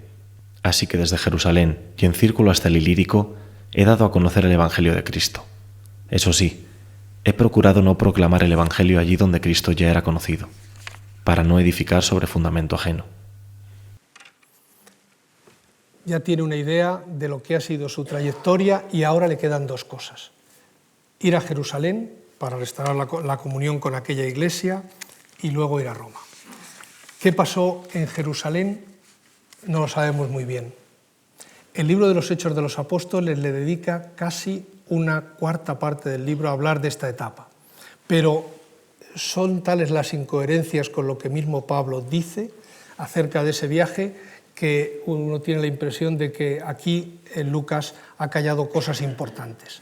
Así que desde Jerusalén y en círculo hasta el Ilírico, he dado a conocer el Evangelio de Cristo. Eso sí, he procurado no proclamar el Evangelio allí donde Cristo ya era conocido, para no edificar sobre fundamento ajeno. Ya tiene una idea de lo que ha sido su trayectoria y ahora le quedan dos cosas. Ir a Jerusalén para restaurar la comunión con aquella iglesia y luego ir a Roma. ¿Qué pasó en Jerusalén? No lo sabemos muy bien. El libro de los Hechos de los Apóstoles le dedica casi una cuarta parte del libro a hablar de esta etapa, pero son tales las incoherencias con lo que mismo Pablo dice acerca de ese viaje que uno tiene la impresión de que aquí Lucas ha callado cosas importantes.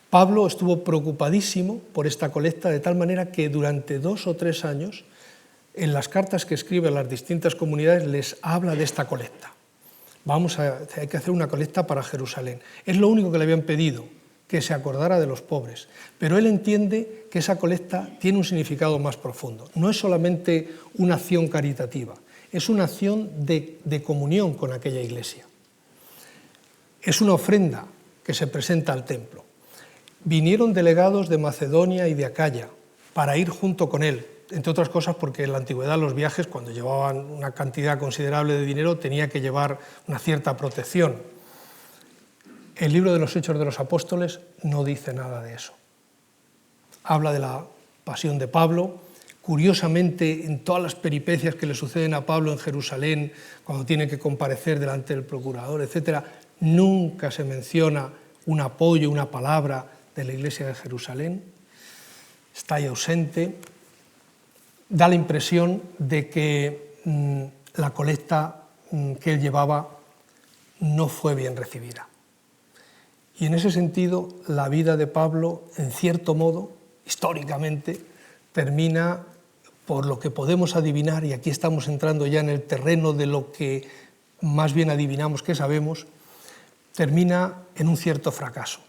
Pablo estuvo preocupadísimo por esta colecta, de tal manera que durante 2 o 3 años, en las cartas que escribe a las distintas comunidades, les habla de esta colecta. Hay que hacer una colecta para Jerusalén. Es lo único que le habían pedido, que se acordara de los pobres. Pero él entiende que esa colecta tiene un significado más profundo. No es solamente una acción caritativa, es una acción de comunión con aquella iglesia. Es una ofrenda que se presenta al templo. Vinieron delegados de Macedonia y de Acaya para ir junto con él, entre otras cosas porque en la antigüedad los viajes, cuando llevaban una cantidad considerable de dinero, tenía que llevar una cierta protección. El libro de los Hechos de los Apóstoles no dice nada de eso. Habla de la pasión de Pablo. Curiosamente, en todas las peripecias que le suceden a Pablo en Jerusalén, cuando tiene que comparecer delante del procurador, etc., nunca se menciona un apoyo, una palabra de la iglesia de Jerusalén. está ahí ausente, da la impresión de que la colecta que él llevaba no fue bien recibida. Y en ese sentido, la vida de Pablo, en cierto modo, históricamente, termina, por lo que podemos adivinar, y aquí estamos entrando ya en el terreno de lo que más bien adivinamos que sabemos, termina en un cierto fracaso.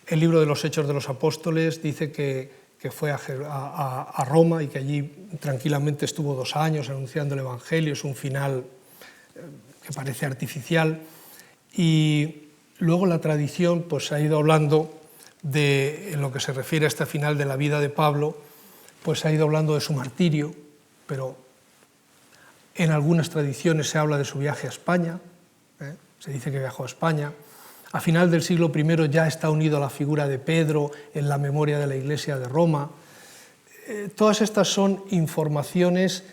El libro de los Hechos de los Apóstoles dice que fue a Roma y que allí tranquilamente estuvo 2 años anunciando el Evangelio. Es un final que parece artificial. Y luego la tradición pues, ha ido hablando en lo que se refiere a este final de la vida de Pablo, pues ha ido hablando de su martirio, pero en algunas tradiciones se habla de su viaje a España, se dice que viajó a España. A final del siglo I ya está unido a la figura de Pedro en la memoria de la Iglesia de Roma. Todas estas son informaciones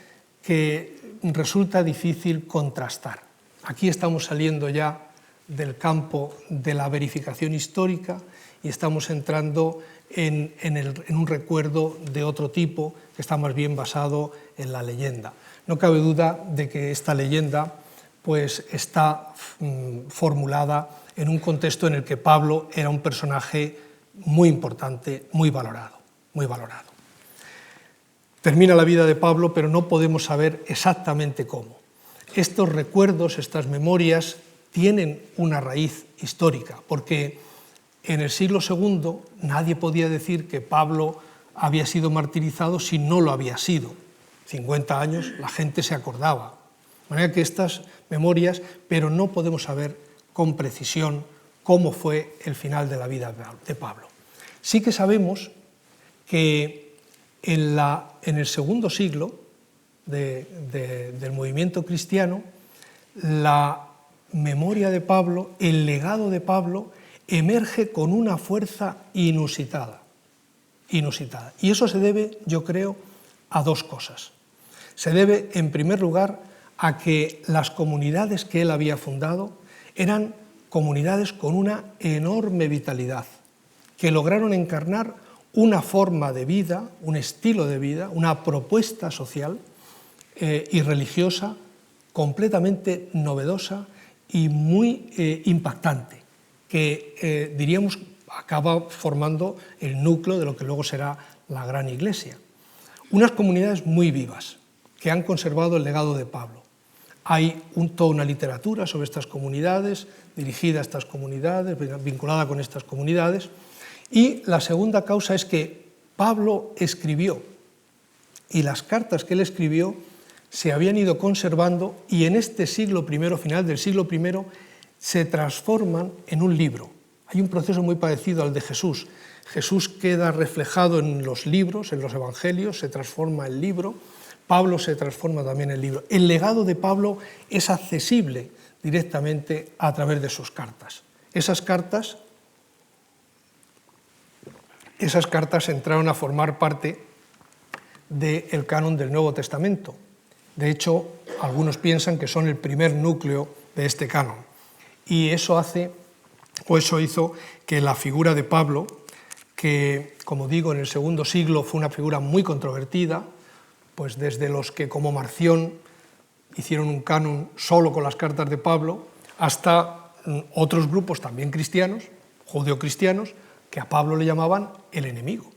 que resulta difícil contrastar. Aquí estamos saliendo ya del campo de la verificación histórica y estamos entrando en un recuerdo de otro tipo que está más bien basado en la leyenda. No cabe duda de que esta leyenda pues, está formulada en un contexto en el que Pablo era un personaje muy importante, muy valorado, muy valorado. Termina la vida de Pablo, pero no podemos saber exactamente cómo. Estos recuerdos, estas memorias, tienen una raíz histórica, porque en el siglo II nadie podía decir que Pablo había sido martirizado si no lo había sido. 50 años la gente se acordaba. De manera que estas memorias, pero no podemos saber con precisión cómo fue el final de la vida de Pablo. Sí que sabemos que en el segundo siglo del movimiento cristiano, la memoria de Pablo, el legado de Pablo, emerge con una fuerza inusitada. Y eso se debe, yo creo, a 2 cosas. Se debe, en primer lugar, a que las comunidades que él había fundado eran comunidades con una enorme vitalidad, que lograron encarnar una forma de vida, un estilo de vida, una propuesta social y religiosa completamente novedosa y muy impactante, que diríamos acaba formando el núcleo de lo que luego será la gran Iglesia. Unas comunidades muy vivas, que han conservado el legado de Pablo. Hay toda una literatura sobre estas comunidades, dirigida a estas comunidades, vinculada con estas comunidades. Y la segunda causa es que Pablo escribió, y las cartas que él escribió se habían ido conservando, y en este siglo I, final del siglo I, se transforman en un libro. Hay un proceso muy parecido al de Jesús. Jesús queda reflejado en los libros, en los evangelios, se transforma en libro. Pablo se transforma también en libro. El legado de Pablo es accesible directamente a través de sus cartas. Esas cartas entraron a formar parte del canon del Nuevo Testamento. De hecho, algunos piensan que son el primer núcleo de este canon. Y eso hizo que la figura de Pablo, que, como digo, en el segundo siglo fue una figura muy controvertida, pues desde los que, como Marción, hicieron un canon solo con las cartas de Pablo, hasta otros grupos también cristianos, judeocristianos, que a Pablo le llamaban el enemigo.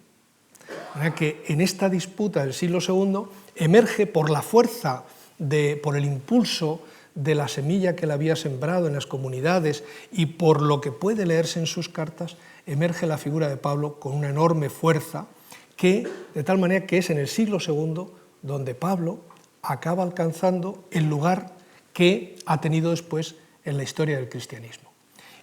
De manera que en esta disputa del siglo II emerge por la fuerza, por el impulso de la semilla que él había sembrado en las comunidades y por lo que puede leerse en sus cartas, emerge la figura de Pablo con una enorme fuerza, de tal manera que es en el siglo II donde Pablo acaba alcanzando el lugar que ha tenido después en la historia del cristianismo.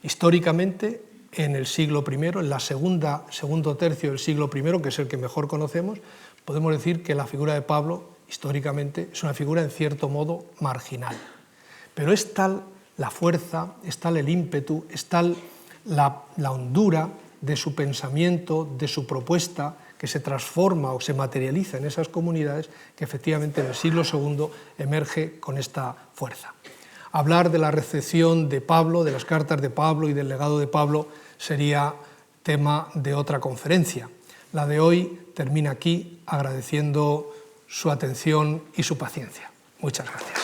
Históricamente, en el siglo I, en la segundo tercio del siglo I, que es el que mejor conocemos, podemos decir que la figura de Pablo, históricamente, es una figura en cierto modo marginal. Pero es tal la fuerza, es tal el ímpetu, es tal la hondura de su pensamiento, de su propuesta, que se transforma o se materializa en esas comunidades, que efectivamente en el siglo II emerge con esta fuerza. Hablar de la recepción de Pablo, de las cartas de Pablo y del legado de Pablo sería tema de otra conferencia, La de hoy termina aquí, agradeciendo su atención y su paciencia. Muchas gracias.